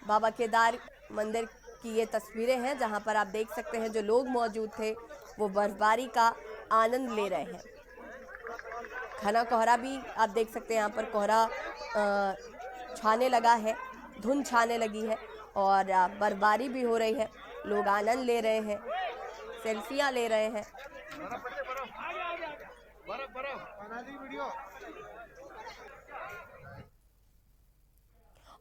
[SPEAKER 1] बाबा केदार मंदिर की ये तस्वीरें हैं जहाँ पर आप देख सकते हैं जो लोग मौजूद थे वो बर्फबारी का आनंद ले रहे हैं। घना कोहरा भी आप देख सकते हैं, यहाँ पर कोहरा छाने लगा है, धुंध छाने लगी है और बर्फबारी भी हो रही है। लोग आनंद ले रहे हैं, सेल्फियां ले रहे हैं।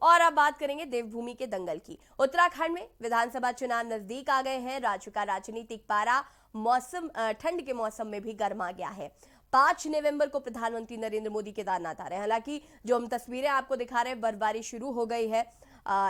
[SPEAKER 1] और अब बात करेंगे देवभूमि के दंगल की। उत्तराखंड में विधानसभा चुनाव नजदीक आ गए हैं। राज्य का राजनीतिक पारा मौसम ठंड के मौसम में भी गर्मा गया है। 5 नवंबर को प्रधानमंत्री नरेंद्र मोदी केदारनाथ आ रहे हैं। हालांकि जो हम तस्वीरें आपको दिखा रहे हैं, बर्फबारी शुरू हो गई है।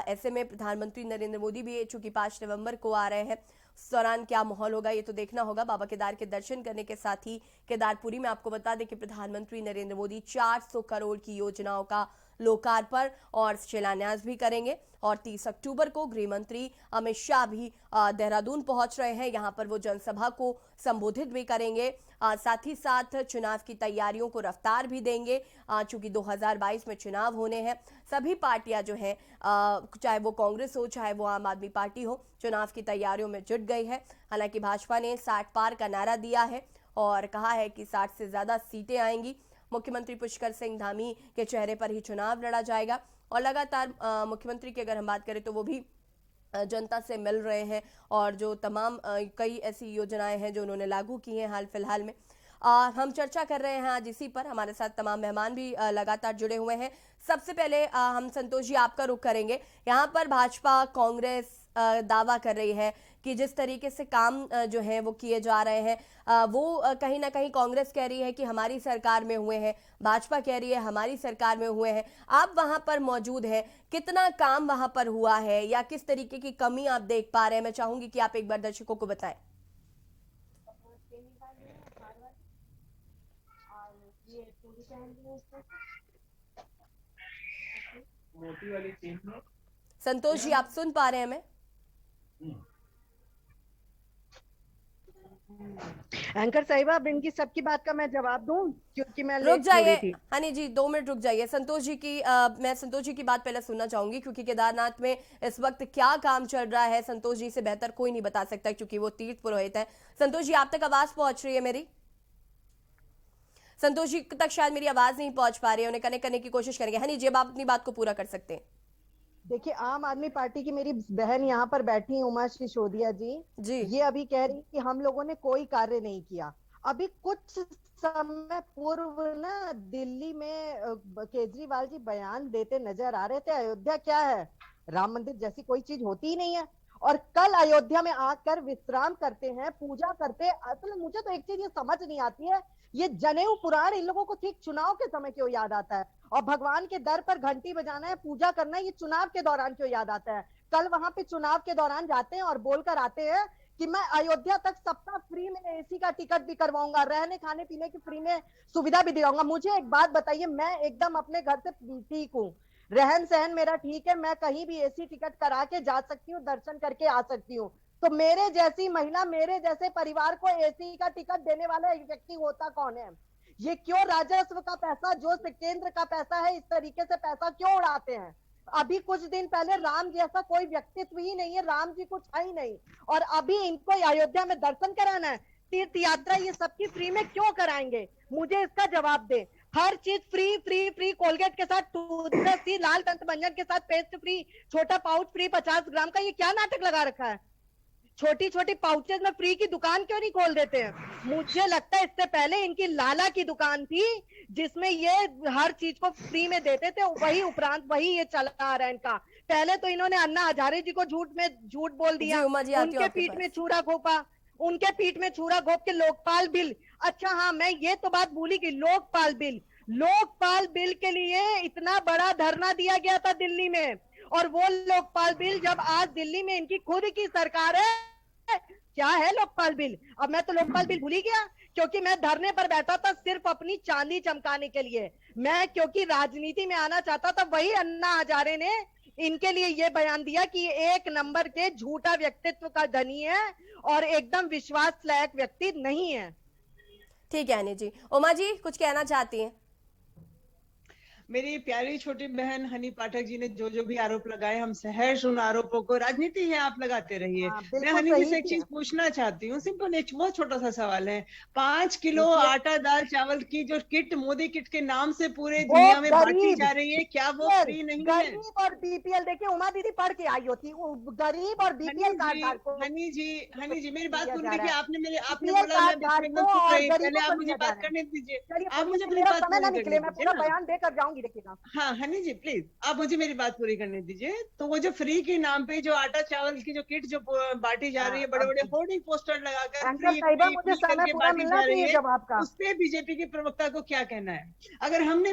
[SPEAKER 1] ऐसे में प्रधानमंत्री नरेंद्र मोदी भी चूंकि 5 नवंबर को आ रहे हैं, उस दौरान क्या माहौल होगा ये तो देखना होगा। बाबा केदार के दर्शन करने के साथ ही केदारपुरी में आपको बता दें कि प्रधानमंत्री नरेंद्र मोदी 400 करोड़ की योजनाओं का लोकार्पण और शिलान्यास भी करेंगे और 30 अक्टूबर को गृह मंत्री अमित शाह भी देहरादून पहुंच रहे हैं। यहां पर वो जनसभा को संबोधित भी करेंगे, साथ ही साथ चुनाव की तैयारियों को रफ्तार भी देंगे। चूंकि 2022 में चुनाव होने हैं, सभी पार्टियां जो हैं, चाहे वो कांग्रेस हो चाहे वो आम आदमी पार्टी हो, चुनाव की तैयारियों में जुट गई है। हालांकि भाजपा ने 60 पार का नारा दिया है और कहा है कि 60 से ज्यादा सीटें आएंगी। मुख्यमंत्री पुष्कर सिंह धामी के चेहरे पर ही चुनाव लड़ा जाएगा और लगातार मुख्यमंत्री की अगर हम बात करें तो वो भी जनता से मिल रहे हैं और जो तमाम कई ऐसी योजनाएं हैं जो उन्होंने लागू की हैं हाल फिलहाल में। हम चर्चा कर रहे हैं आज इसी पर। हमारे साथ तमाम मेहमान भी लगातार जुड़े हुए हैं। सबसे पहले हम संतोष जी आपका रुख करेंगे। यहाँ पर भाजपा कांग्रेस दावा कर रही है कि जिस तरीके से काम जो है वो किए जा रहे हैं वो कहीं ना कहीं कांग्रेस कह रही है कि हमारी सरकार में हुए हैं, भाजपा कह रही है हमारी सरकार में हुए हैं। आप वहां पर मौजूद हैं, कितना काम वहां पर हुआ है या किस तरीके की कमी आप देख पा रहे हैं? मैं चाहूंगी कि आप एक बार दर्शकों को बताएं। संतोष जी आप सुन पा रहे हैं? हमें
[SPEAKER 11] एंकर साहिबा, अब इनकी सबकी बात का मैं जवाब दूं क्योंकि मैं
[SPEAKER 1] रुक जाइए हनी जी, 2 मिनट रुक जाइए। संतोष जी की मैं संतोष जी की बात पहले सुनना चाहूंगी क्योंकि केदारनाथ में इस वक्त क्या काम चल रहा है संतोष जी से बेहतर कोई नहीं बता सकता क्योंकि वो तीर्थ पुरोहित है। संतोष जी आप तक आवाज पहुंच रही है मेरी? संतोष जी तक शायद मेरी आवाज नहीं पहुंच पा रही है, उन्हें कनेक्ट करने की कोशिश करेंगे। हनी जी अब आप अपनी बात को पूरा कर सकते हैं।
[SPEAKER 11] देखिए, आम आदमी पार्टी की मेरी बहन यहाँ पर बैठी उमा सिसोदिया जी, ये अभी कह रही कि हम लोगों ने कोई कार्य नहीं किया। अभी कुछ समय पूर्व ना दिल्ली में केजरीवाल जी बयान देते नजर आ रहे थे, अयोध्या क्या है, राम मंदिर जैसी कोई चीज होती ही नहीं है। और कल अयोध्या में आकर विश्राम करते हैं, पूजा करते हैं। असल मुझे तो एक चीज ये समझ नहीं आती है, ये जनेऊ पुराण इन लोगों को ठीक चुनाव के समय क्यों याद आता है? और भगवान के दर पर घंटी बजाना है, पूजा करना है, ये चुनाव के दौरान क्यों याद आता है? कल वहां पे चुनाव के दौरान जाते हैं और बोलकर आते हैं कि मैं अयोध्या तक सबका फ्री में एसी का टिकट भी करवाऊंगा, रहने खाने पीने की फ्री में सुविधा भी दिलाऊंगा। मुझे एक बात बताइए, मैं एकदम अपने घर से ठीक हूँ, रहन सहन मेरा ठीक है, मैं कहीं भी एसी टिकट करा के जा सकती हूँ, दर्शन करके आ सकती हूँ। तो मेरे जैसी महिला, मेरे जैसे परिवार को एसी का टिकट देने वाला व्यक्ति होता कौन है? ये क्यों राजस्व का पैसा जो केंद्र का पैसा है, इस तरीके से पैसा क्यों उड़ाते हैं? अभी कुछ दिन पहले राम जैसा कोई व्यक्तित्व ही नहीं है, राम जी कुछ है ही नहीं, और अभी इनको अयोध्या में दर्शन कराना है, तीर्थ यात्रा ये सबकी फ्री में क्यों कराएंगे? मुझे इसका जवाब दे। हर चीज फ्री फ्री फ्री, कोलगेट के साथ टूथब्रश फ्री, लाल दंत मंजन के साथ पेस्ट फ्री, छोटा पाउच फ्री 50 ग्राम का, ये क्या नाटक लगा रखा है? छोटी छोटी पाउचेज में फ्री की दुकान क्यों नहीं खोल देते हैं? मुझे लगता है इससे पहले इनकी लाला की दुकान थी जिसमें ये हर चीज को फ्री में देते थे, वही उपरांत वही ये चला आ रहा है इनका। पहले तो इन्होंने अन्ना हजारे जी को झूठ बोल दिया, उनके पीठ में छुरा घोपा, उनके पीठ में छुरा घोप के लोकपाल बिल। अच्छा हाँ, मैं ये तो बात भूली कि लोकपाल बिल के लिए इतना बड़ा धरना दिया गया था दिल्ली में, और वो लोकपाल बिल जब आज दिल्ली में इनकी खुद की सरकार है, क्या है लोकपाल बिल? अब मैं तो लोकपाल बिल भूल ही गया क्योंकि मैं धरने पर बैठा था सिर्फ अपनी चांदी चमकाने के लिए। मैं क्योंकि राजनीति में आना चाहता था, वही अन्ना हजारे ने इनके लिए ये बयान दिया कि ये 1 नंबर के झूठा व्यक्तित्व का धनी है और एकदम विश्वास लायक व्यक्ति नहीं है।
[SPEAKER 1] ठीक है अनिल जी। उमा जी कुछ कहना चाहती हैं?
[SPEAKER 7] मेरी प्यारी छोटी बहन हनी पाठक जी ने जो जो भी आरोप लगाए, हम सहर्ष उन आरोपों को, राजनीति है आप लगाते रहिए। मैं हनी जी से एक चीज पूछना चाहती हूँ, सिंपल एक बहुत छोटा सा सवाल है। 5 किलो आटा दाल चावल की जो किट मोदी किट के नाम से पूरे दुनिया में बांटी जा रही है, क्या वो फ्री नहीं है?
[SPEAKER 11] गरीब और बीपीएल, देखिए उमा दीदी पढ़ के आई होती, गरीब और बीपीएल कार्ड को।
[SPEAKER 7] हनी जी मेरी बात सुन, देखिए आपने बोला पहले आप मुझे बात करने दीजिए, आप मुझे अपनी बात
[SPEAKER 11] निकले, मैं पूरा बयान देकर जाऊंगी।
[SPEAKER 7] हाँ हनी जी प्लीज आप मुझे मेरी बात पूरी करने दीजिए। तो वो जो फ्री के नाम पे जो आटा चावल की जो किट जो बांटी जा रही है, बड़े बड़े होर्डिंग पोस्टर लगाकर फ्री करके बांटी जा रही है, उस पे बीजेपी की प्रवक्ता को क्या कहना है? अगर हमने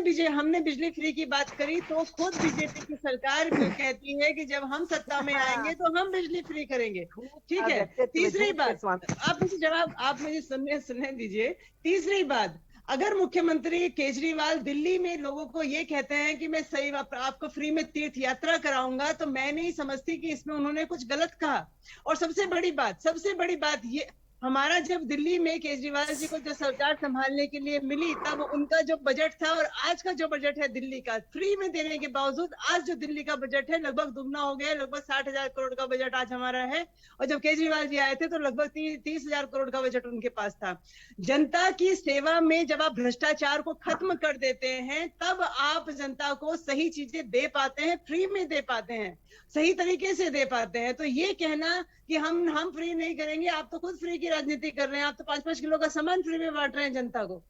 [SPEAKER 7] बिजली फ्री की बात करी तो खुद बीजेपी की सरकार कहती है कि जब हम सत्ता में आएंगे तो हम बिजली फ्री करेंगे। ठीक है, तीसरी बात आप मुझे सुनने दीजिए। तीसरी बात, अगर मुख्यमंत्री केजरीवाल दिल्ली में लोगों को ये कहते हैं कि मैं सही आपको फ्री में तीर्थ यात्रा कराऊंगा, तो मैं नहीं समझती कि इसमें उन्होंने कुछ गलत कहा। और सबसे बड़ी बात ये, हमारा जब दिल्ली में केजरीवाल जी को जो सरकार संभालने के लिए मिली, तब उनका जो बजट था और आज का जो बजट है दिल्ली का, फ्री में देने के बावजूद आज जो दिल्ली का बजट है लगभग दुगना हो गया, लगभग 60,000 करोड़ का बजट आज हमारा है। और जब केजरीवाल जी आए थे तो लगभग 30,000 करोड़ का बजट उनके पास था। जनता की सेवा में जब आप भ्रष्टाचार को खत्म कर देते हैं, तब आप जनता को सही चीजें दे पाते हैं, फ्री में दे पाते हैं, सही तरीके से दे पाते हैं। तो ये कहना कि हम फ्री नहीं करेंगे, आप तो खुद फ्री की राजनीति कर रहे हैं। आप तो 5-5 किलो का सामान फ्री में बांट रहे हैं जनता को।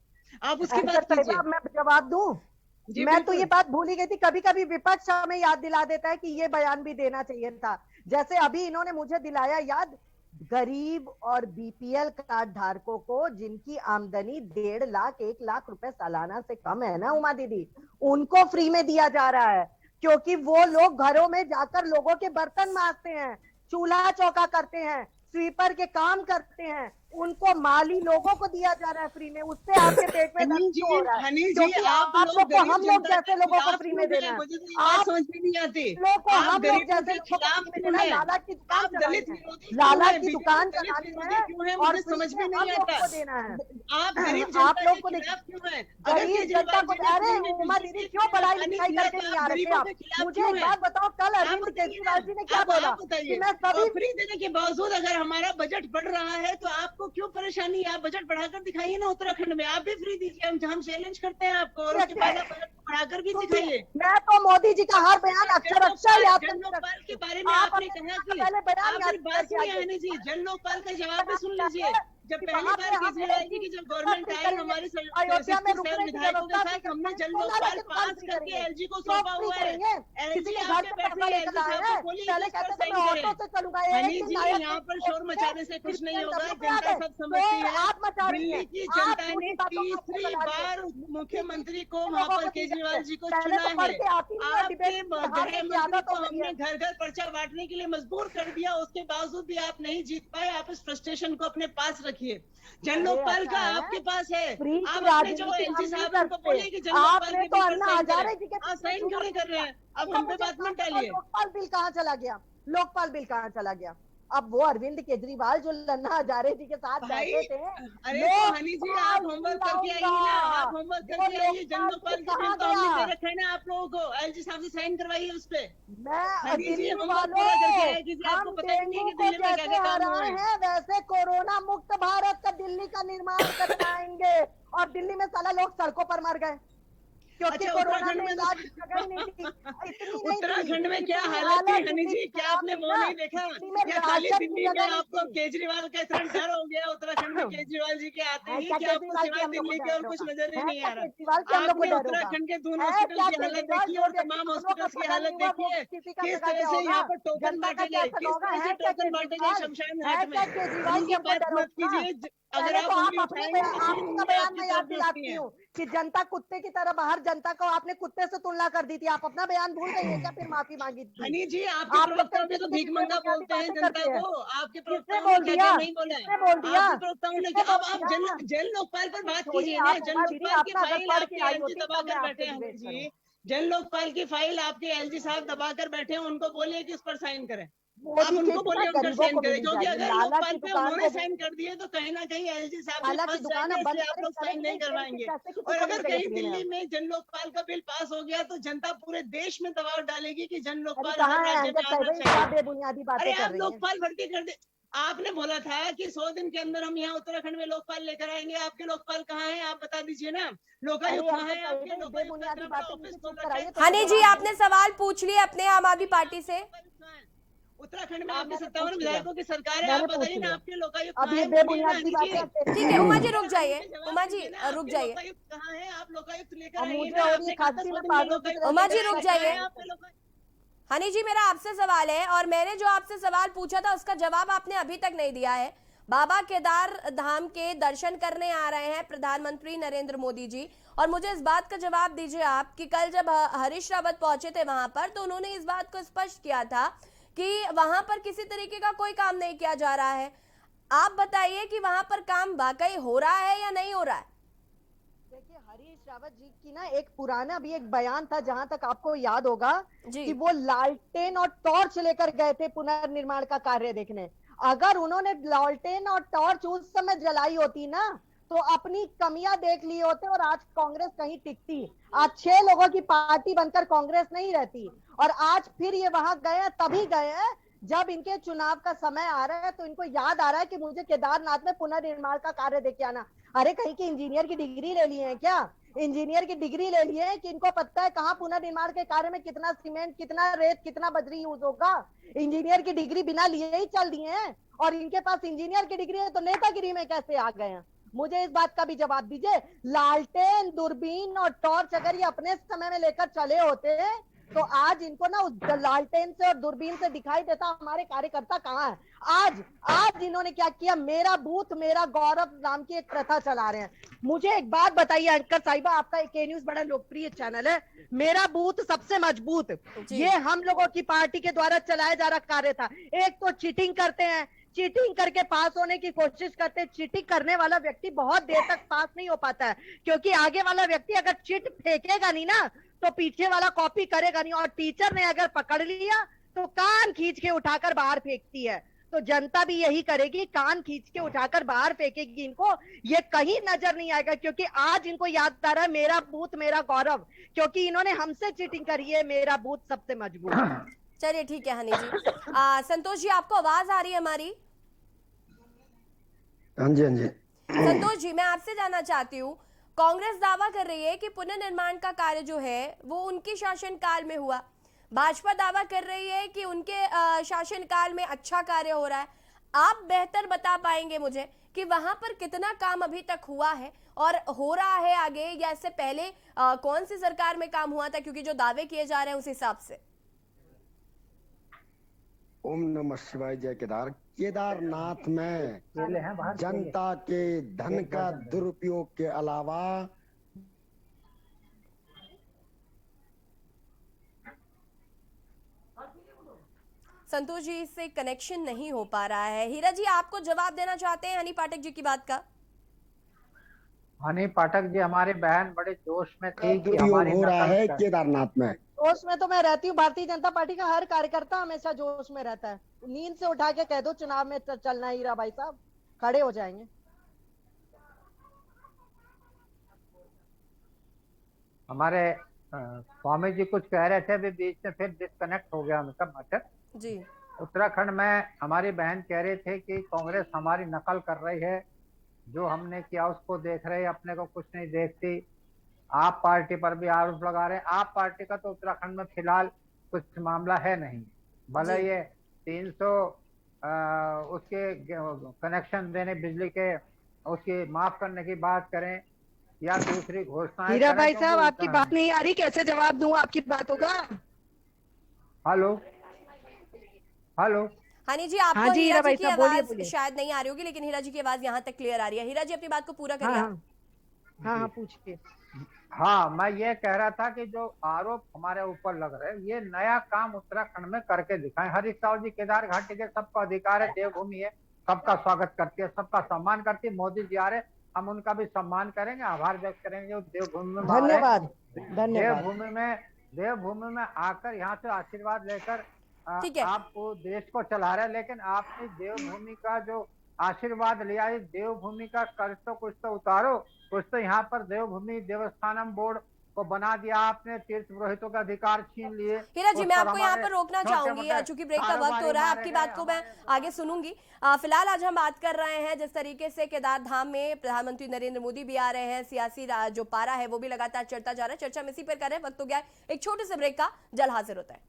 [SPEAKER 7] आप उसकी बात कीजिए।
[SPEAKER 11] मैं जवाब दूं? मैं तो ये बात भूल ही गई थी। कभी कभी विपक्ष हमें याद दिला देता है कि ये बयान भी देना चाहिए था। जैसे अभी इन्होंने मुझे दिलाया याद, गरीब और बीपीएल कार्ड धारकों को जिनकी आमदनी 1.5 लाख 1 लाख रुपए सालाना से कम है ना उमा दीदी, उनको फ्री में दिया जा रहा है, क्योंकि वो लोग घरों में जाकर लोगों के बर्तन मांजते हैं, चूल्हा चौका करते हैं, स्वीपर के काम करते हैं, उनको माली लोगों को दिया जा रहा है फ्री में। उससे आपके पेट में दर्द क्यों हो रहा है? क्योंकि आप लोग को हम लोग जैसे लोगों को फ्री में देना है। आप
[SPEAKER 7] समझ में नहीं आती।
[SPEAKER 11] लोग को हम लोग जैसे लोगों को फ्री में देना है। लाला की दुकान चलानी है, लाला की दुकान चलानी है और समझ में नहीं आता देना है। आप लोग को गरीब जनता को। अरे उमा दीदी क्यों पढ़ाई लिखाई करके नहीं आ रहे थे आप? मुझे एक बात बताओ, कल अरविंद केजरीवाल जी ने क्या बोला कि मैं सभी
[SPEAKER 7] फ्री देने के बावजूद अगर हमारा बजट बढ़ रहा है तो आपको क्यों परेशानी है? आप बजट बढ़ाकर दिखाइए ना उत्तराखंड में, आप भी फ्री दीजिए। हम चैलेंज करते हैं आपको और उसके बाद बजट बढ़ाकर भी दिखाइए।
[SPEAKER 11] मैं तो मोदी जी का हर बयान अक्षर अक्षर याद
[SPEAKER 7] जन लोकपाल के बारे में आपने कहा कि आपने बात सुनी जी, जन लोकपाल का जवाब भी सुन लीजिए। जब पहली बार केजरीवाल जी की जब गवर्नमेंट आई हमारे विधायकों के साथ, हमने जन लोकपाल पास करके एलजी को सौंपा हुआ है। एलजी आपके बैठे एलजी साहब को बोलिए यहाँ पर शोर मचाने से कुछ नहीं होगा। जनता सब समझती है। दिल्ली की जनता ने तीसरी बार मुख्यमंत्री को वहाँ पर केजरीवाल जी को चुना है। आपके गृह मंत्री को हमने घर घर पर्चा बांटने के लिए मजबूर कर दिया, उसके बावजूद भी आप नहीं जीत पाए। आप इस फ्रस्ट्रेशन को अपने पास रखिए। जन लोकपाल का आपके पास है। आप अपने जो एलजी साहब उनको बोलिए कि जन लोकपाल के बिल पर साइन क्यों नहीं कर रहे हैं? अब हम पे बात मत डालिए।
[SPEAKER 11] लोकपाल बिल कहाँ चला गया? लोकपाल बिल कहाँ चला गया? अब वो अरविंद केजरीवाल जो लन्ना हजारे जी के साथ बैठे थे।
[SPEAKER 7] अरे तो हनी जी आप होमवर्क करके आइए ना, आप होमवर्क करके आइए। जन लोकपाल के बिल तो हमने दे रखा है ना आप लोगों को, एलजी साहब से साइन करवाइए उस पे। हनी जी होमवर्क पूरा करके आइए, किसी आपको पता ही नहीं कि दिल्ली में क्या क्या काम हो रहा है।
[SPEAKER 11] वैसे कोरोना मुक्त भारत का दिल्ली का निर्माण कराएंगे और दिल्ली में साला लोग सड़कों पर मर गए क्योंकि कोरोना में इलाज जगह नहीं थी।
[SPEAKER 7] उत्तराखंड में क्या हालत थी हनी जी? क्या आपने वो नहीं देखा? क्या खाली दिल्ली में आपको केजरीवाल का इतना डर हो गया? उत्तराखंड में केजरीवाल जी के आते ही क्या आपको सिवाय दिल्ली के और कुछ नजर ही नहीं आ रहा? आपने उत्तराखंड के दून हॉस्पिटल की हालत देखी और तमाम हॉस्पिटल्स की हालत देखी है। किस तरह से यहाँ पर टोकन बांटे गए, किस तरह से टोकन बांटे गए शमशान घाट में। उनकी बात मत कीजिए। अगर आप
[SPEAKER 11] आपका बयान मैं याद दिलाती हूँ कि जनता कुत्ते की तरह बाहर, जनता को आपने कुत्ते से तुलना कर दी थी। आप अपना बयान भूल गई है क्या? फिर माफी मांगी थी।
[SPEAKER 7] हनी जी आपके प्रवक्ताओं ने तो भीख मंगा बोलते हैं जनता को। आपके प्रवक्ताओं ने क्या नहीं बोला है? आपके प्रवक्ताओं ने क्या? अब आप जन लोकपाल पर बात कीजिए ना। जन लोकपाल की फाइल आपके एलजी दबा कर बैठे हैं हनी जी। जन लोकपाल की फाइल आपके एलजी साहब दबा कर बैठे हैं, उनको बोलिए कि उस पर साइन करें। आप उनको बोलिए उन पर साइन करें, क्योंकि अगर लोकपाल पे उन्होंने साइन कर दिए तो कहीं ना कहीं एलजी साहब के पास जाएंगे, इसलिए आप लोग साइन नहीं करवाएंगे। और अगर कहीं दिल्ली में जन लोकपाल का बिल पास हो गया तो जनता पूरे देश में दबाव डालेगी कि जन लोकपाल राज्य में आना चाहिए। अरे आप लोकपाल भर्ती कर दे। आपने बोला था कि 100 दिन के अंदर हम यहाँ उत्तराखंड में लोकपाल लेकर आएंगे। आपके लोकपाल कहाँ है? आप बता दीजिए ना। लोकायुक्त कहाँ है आपके? लोकायुक्त।
[SPEAKER 1] हनी जी आपने सवाल पूछ लिए अपने आम आदमी पार्टी से।
[SPEAKER 7] उत्तराखंड में आपके 57 विधायकों की सरकार है। आप बताइए ना आपके लोकायुक्त कहाँ है?
[SPEAKER 1] ठीक है उमा जी रुक जाइए, उमा जी रुक जाइए,
[SPEAKER 7] कहाँ है? आप लोकायुक्त लेकर आइए।
[SPEAKER 1] उमा जी रुक जाइए। हनी जी मेरा आपसे सवाल है और मैंने जो आपसे सवाल पूछा था उसका जवाब आपने अभी तक नहीं दिया है। बाबा केदार धाम के दर्शन करने आ रहे हैं प्रधानमंत्री नरेंद्र मोदी जी, और मुझे इस बात का जवाब दीजिए आप कि कल जब हरीश रावत पहुंचे थे वहां पर तो उन्होंने इस बात को स्पष्ट किया था कि वहां पर किसी तरीके का कोई काम नहीं किया जा रहा है। आप बताइए कि वहां पर काम वाकई हो रहा है या नहीं हो रहा है?
[SPEAKER 11] देखिए हरीश रावत जी की ना एक पुराना भी एक बयान था, जहां तक आपको याद होगा कि वो लालटेन और टॉर्च लेकर गए थे पुनर्निर्माण का कार्य देखने। अगर उन्होंने लालटेन और टॉर्च उस समय जलाई होती ना तो अपनी कमियां देख ली होते और आज कांग्रेस कहीं टिकती। आज 6 लोगों की पार्टी बनकर कांग्रेस नहीं रहती। और आज फिर ये वहां गए, तभी गए जब इनके चुनाव का समय आ रहा है तो इनको याद आ रहा है कि मुझे केदारनाथ में पुनर्निर्माण का कार्य देखे आना। अरे कहीं की इंजीनियर की डिग्री ले लिए हैं क्या? इंजीनियर की डिग्री ले लिए हैं कि इनको पता है कहाँ पुनर्निर्माण के कार्य में कितना सीमेंट, कितना रेत, कितना बजरी यूज होगा? इंजीनियर की डिग्री बिना लिए ही चल दिए हैं और इनके पास इंजीनियर की डिग्री है तो नेतागिरी में कैसे आ गए हैं? मुझे इस बात का भी जवाब दीजिए। लालटेन, दूरबीन और टॉर्च अगर ये अपने समय में लेकर चले होते तो आज इनको ना उस लालटेन से और दूरबीन से दिखाई देता हमारे कार्यकर्ता कहाँ है। आज इन्होंने क्या किया? मेरा बूथ मेरा गौरव नाम की एक प्रथा चला रहे हैं। मुझे एक बात बताइए एंकर साहिबा, आपका के न्यूज बड़ा लोकप्रिय चैनल है, मेरा बूथ सबसे मजबूत, ये हम लोगों की पार्टी के द्वारा चलाया जा रहा कार्य था। एक तो चीटिंग करते हैं, चीटिंग करके पास होने की कोशिश करते हैं। चीटिंग करने वाला व्यक्ति बहुत देर तक पास नहीं हो पाता है, क्योंकि आगे वाला व्यक्ति अगर चिट फेंकेगा नहीं ना तो पीछे वाला कॉपी करेगा नहीं, और टीचर ने अगर पकड़ लिया तो कान खींच के उठाकर बाहर फेंकती है। तो जनता भी यही करेगी, कान खींच के उठाकर बाहर फेंकेगी इनको। ये कहीं नजर नहीं आएगा, क्योंकि आज इनको याद आ रहा है मेरा बूथ मेरा गौरव, क्योंकि इन्होंने हमसे चीटिंग करी है। मेरा बूथ सबसे मजबूत है।
[SPEAKER 1] चलिए ठीक है हनी जी। संतोष जी, आपको आवाज आ रही है हमारी?
[SPEAKER 6] हाँ जी, हाँ जी।
[SPEAKER 1] संतोष जी, मैं आपसे जानना चाहती हूँ, कांग्रेस दावा कर रही है कि पुनर्निर्माण का कार्य जो है वो उनके शासनकाल में हुआ, भाजपा दावा कर रही है कि उनके शासनकाल में अच्छा कार्य हो रहा है। आप बेहतर बता पाएंगे मुझे कि वहां पर कितना काम अभी तक हुआ है और हो रहा है आगे, या इससे पहले कौन सी सरकार में काम हुआ था, क्योंकि जो दावे किए जा रहे हैं उस हिसाब से।
[SPEAKER 6] ओम नमः शिवाय। जय केदारनाथ में जनता के धन का दुरुपयोग के अलावा
[SPEAKER 1] संतोष जी से कनेक्शन नहीं हो पा रहा है। हीरा जी, आपको जवाब देना चाहते हैं हनी पाठक जी की बात का?
[SPEAKER 8] हनी पाठक जी हमारी बहन बड़े जोश में थी कि
[SPEAKER 6] दुरुपयोग हो रहा है केदारनाथ में।
[SPEAKER 11] जोश में तो मैं रहती हूँ, भारतीय जनता पार्टी का हर कार्यकर्ता हमेशा जोश में रहता है। नींद से उठा के कह दो चुनाव में चलना है हीरा भाई साहब, खड़े हो जाएंगे।
[SPEAKER 8] हमारे स्वामी जी कुछ कह रहे थे, अभी बीच में फिर डिस्कनेक्ट हो गया उनका मैटर
[SPEAKER 1] जी।
[SPEAKER 8] उत्तराखंड में हमारी बहन कह रहे थे कि कांग्रेस हमारी नकल कर रही है, जो हमने किया उसको देख रहे, अपने को कुछ नहीं देखती। आप पार्टी पर भी आरोप लगा रहे हैं। आप पार्टी का तो उत्तराखंड में फिलहाल कुछ मामला है नहीं, भले ये 300 उसके कनेक्शन देने बिजली के उसकी माफ करने की बात करें या दूसरी घोषणा।
[SPEAKER 11] हीरा भाई साहब, आपकी बात नहीं आ रही, कैसे जवाब दूं आपकी बातों का?
[SPEAKER 8] हेलो हेलो
[SPEAKER 1] हनी जी, आपको
[SPEAKER 11] हाँ जी,
[SPEAKER 1] हीरा जी की
[SPEAKER 11] साहब,
[SPEAKER 1] आवाज शायद नहीं आ रही होगी, लेकिन हीरा जी की आवाज यहाँ तक क्लियर आ रही है। हीरा जी, अपनी बात को पूरा करिए।
[SPEAKER 11] हाँ, पूछिए।
[SPEAKER 8] हाँ, मैं ये कह रहा था कि जो आरोप हमारे ऊपर लग रहे हैं, ये नया काम उत्तराखंड में करके दिखाएं। हरीश राव जी केदार घाटी के सबका अधिकार है, देवभूमि है, सबका स्वागत करती है, सबका सम्मान करती है। मोदी जी आ रहे, हम उनका भी सम्मान करेंगे, आभार व्यक्त करेंगे। देवभूमि में
[SPEAKER 11] धन्यवाद।
[SPEAKER 8] देवभूमि में आकर यहाँ से आशीर्वाद लेकर आपको देश को चला रहे हैं, लेकिन आपने देवभूमि का जो आशीर्वाद लिया है, देवभूमि का कर्ज तो कुछ तो उतारो। कुछ तो यहाँ पर देवभूमि देवस्थानम बोर्ड को बना दिया आपने, तीर्थ पुरोहितों का अधिकार छीन लिए।
[SPEAKER 1] हीरा जी, मैं आपको यहाँ पर रोकना चाहूंगी, चूंकि ब्रेक का वक्त हो रहा है, आपकी बात को मैं आगे सुनूंगी। फिलहाल आज हम बात कर रहे हैं जिस तरीके से केदार धाम में प्रधानमंत्री नरेंद्र मोदी भी आ रहे हैं, सियासी जो पारा है वो भी लगातार चढ़ता जा रहा है। चर्चा हम इसी पर कर रहे हैं, वक्त हो गया है एक छोटे से ब्रेक का, जल्द हाजिर होता है।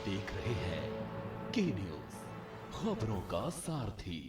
[SPEAKER 9] देख रहे हैं के न्यूज, खबरों का सारथी।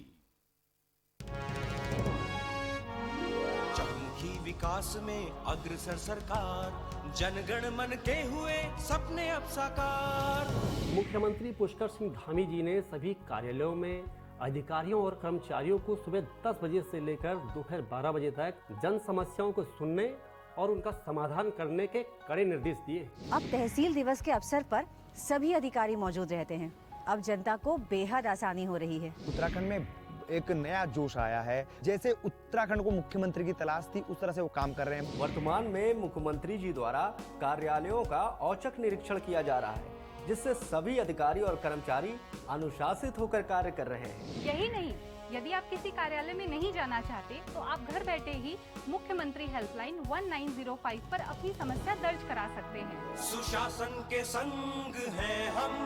[SPEAKER 12] चमकी विकास में अग्रसर सरकार, जनगण मन के हुए सपने अब साकार।
[SPEAKER 3] मुख्यमंत्री पुष्कर सिंह धामी जी ने सभी कार्यालयों में अधिकारियों और कर्मचारियों को सुबह 10 बजे से लेकर दोपहर 12 बजे तक जन समस्याओं को सुनने और उनका समाधान करने के कड़े निर्देश दिए।
[SPEAKER 4] अब तहसील दिवस के अवसर पर सभी अधिकारी मौजूद रहते हैं। अब जनता को बेहद आसानी हो रही है।
[SPEAKER 5] उत्तराखंड में एक नया जोश आया है, जैसे उत्तराखंड को मुख्यमंत्री की तलाश थी उस तरह से वो काम कर रहे हैं।
[SPEAKER 3] वर्तमान में मुख्यमंत्री जी द्वारा कार्यालयों का औचक निरीक्षण किया जा रहा है, जिससे सभी अधिकारी और कर्मचारी अनुशासित होकर कार्य कर रहे हैं।
[SPEAKER 24] यही नहीं, यदि आप किसी कार्यालय में नहीं जाना चाहते तो आप घर बैठे ही मुख्यमंत्री हेल्पलाइन 1905 पर अपनी समस्या दर्ज करा सकते हैं।
[SPEAKER 12] सुशासन के संग हैं हम,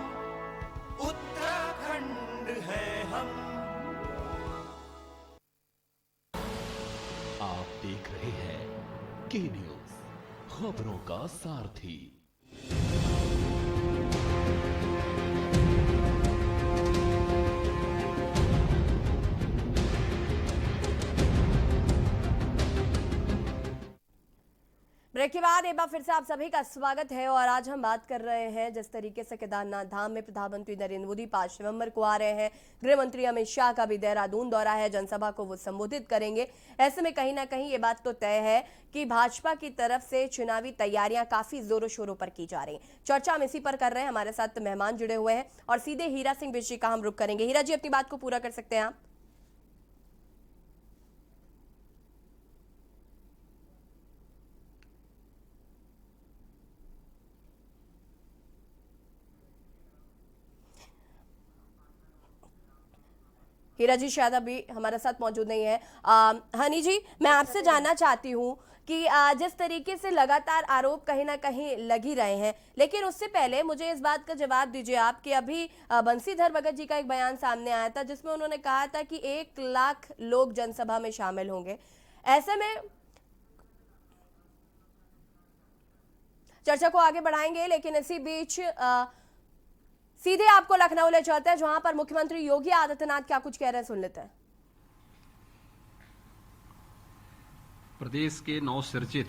[SPEAKER 12] उत्तराखंड है हम।
[SPEAKER 9] देख रहे हैं के न्यूज, खबरों का सारथी।
[SPEAKER 1] ब्रेक के बाद एक बार फिर से आप सभी का स्वागत है और आज हम बात कर रहे हैं जिस तरीके से केदारनाथ धाम में प्रधानमंत्री नरेंद्र मोदी 5 नवंबर को आ रहे हैं। गृह मंत्री अमित शाह का भी देहरादून दौरा है, जनसभा को वो संबोधित करेंगे। ऐसे में कहीं ना कहीं ये बात तो तय है कि भाजपा की तरफ से चुनावी तैयारियां काफी जोरों शोरों पर की जा रही हैं। चर्चा हम इसी पर कर रहे हैं, हमारे साथ मेहमान जुड़े हुए हैं और सीधे हीरा सिंह बिष्ट का हम रुख करेंगे। हीरा जी, अपनी बात को पूरा कर सकते हैं आप? हीरा जी शायद अभी हमारे साथ मौजूद नहीं है। हनी जी, मैं आपसे जानना चाहती हूँ कि जिस तरीके से लगातार आरोप कहीं ना कहीं लग ही रहे हैं, लेकिन उससे पहले मुझे इस बात का जवाब दीजिए आप कि अभी बंसीधर भगत जी का एक बयान सामने आया था जिसमें उन्होंने कहा था कि 1 लाख लोग जनसभा में शामिल होंगे। ऐसे में चर्चा को आगे बढ़ाएंगे, लेकिन इसी बीच सीधे आपको लखनऊ ले चलते हैं जहां पर मुख्यमंत्री योगी आदित्यनाथ क्या कुछ कह रहे हैं, सुन लेते हैं।
[SPEAKER 2] प्रदेश के नवसर्जित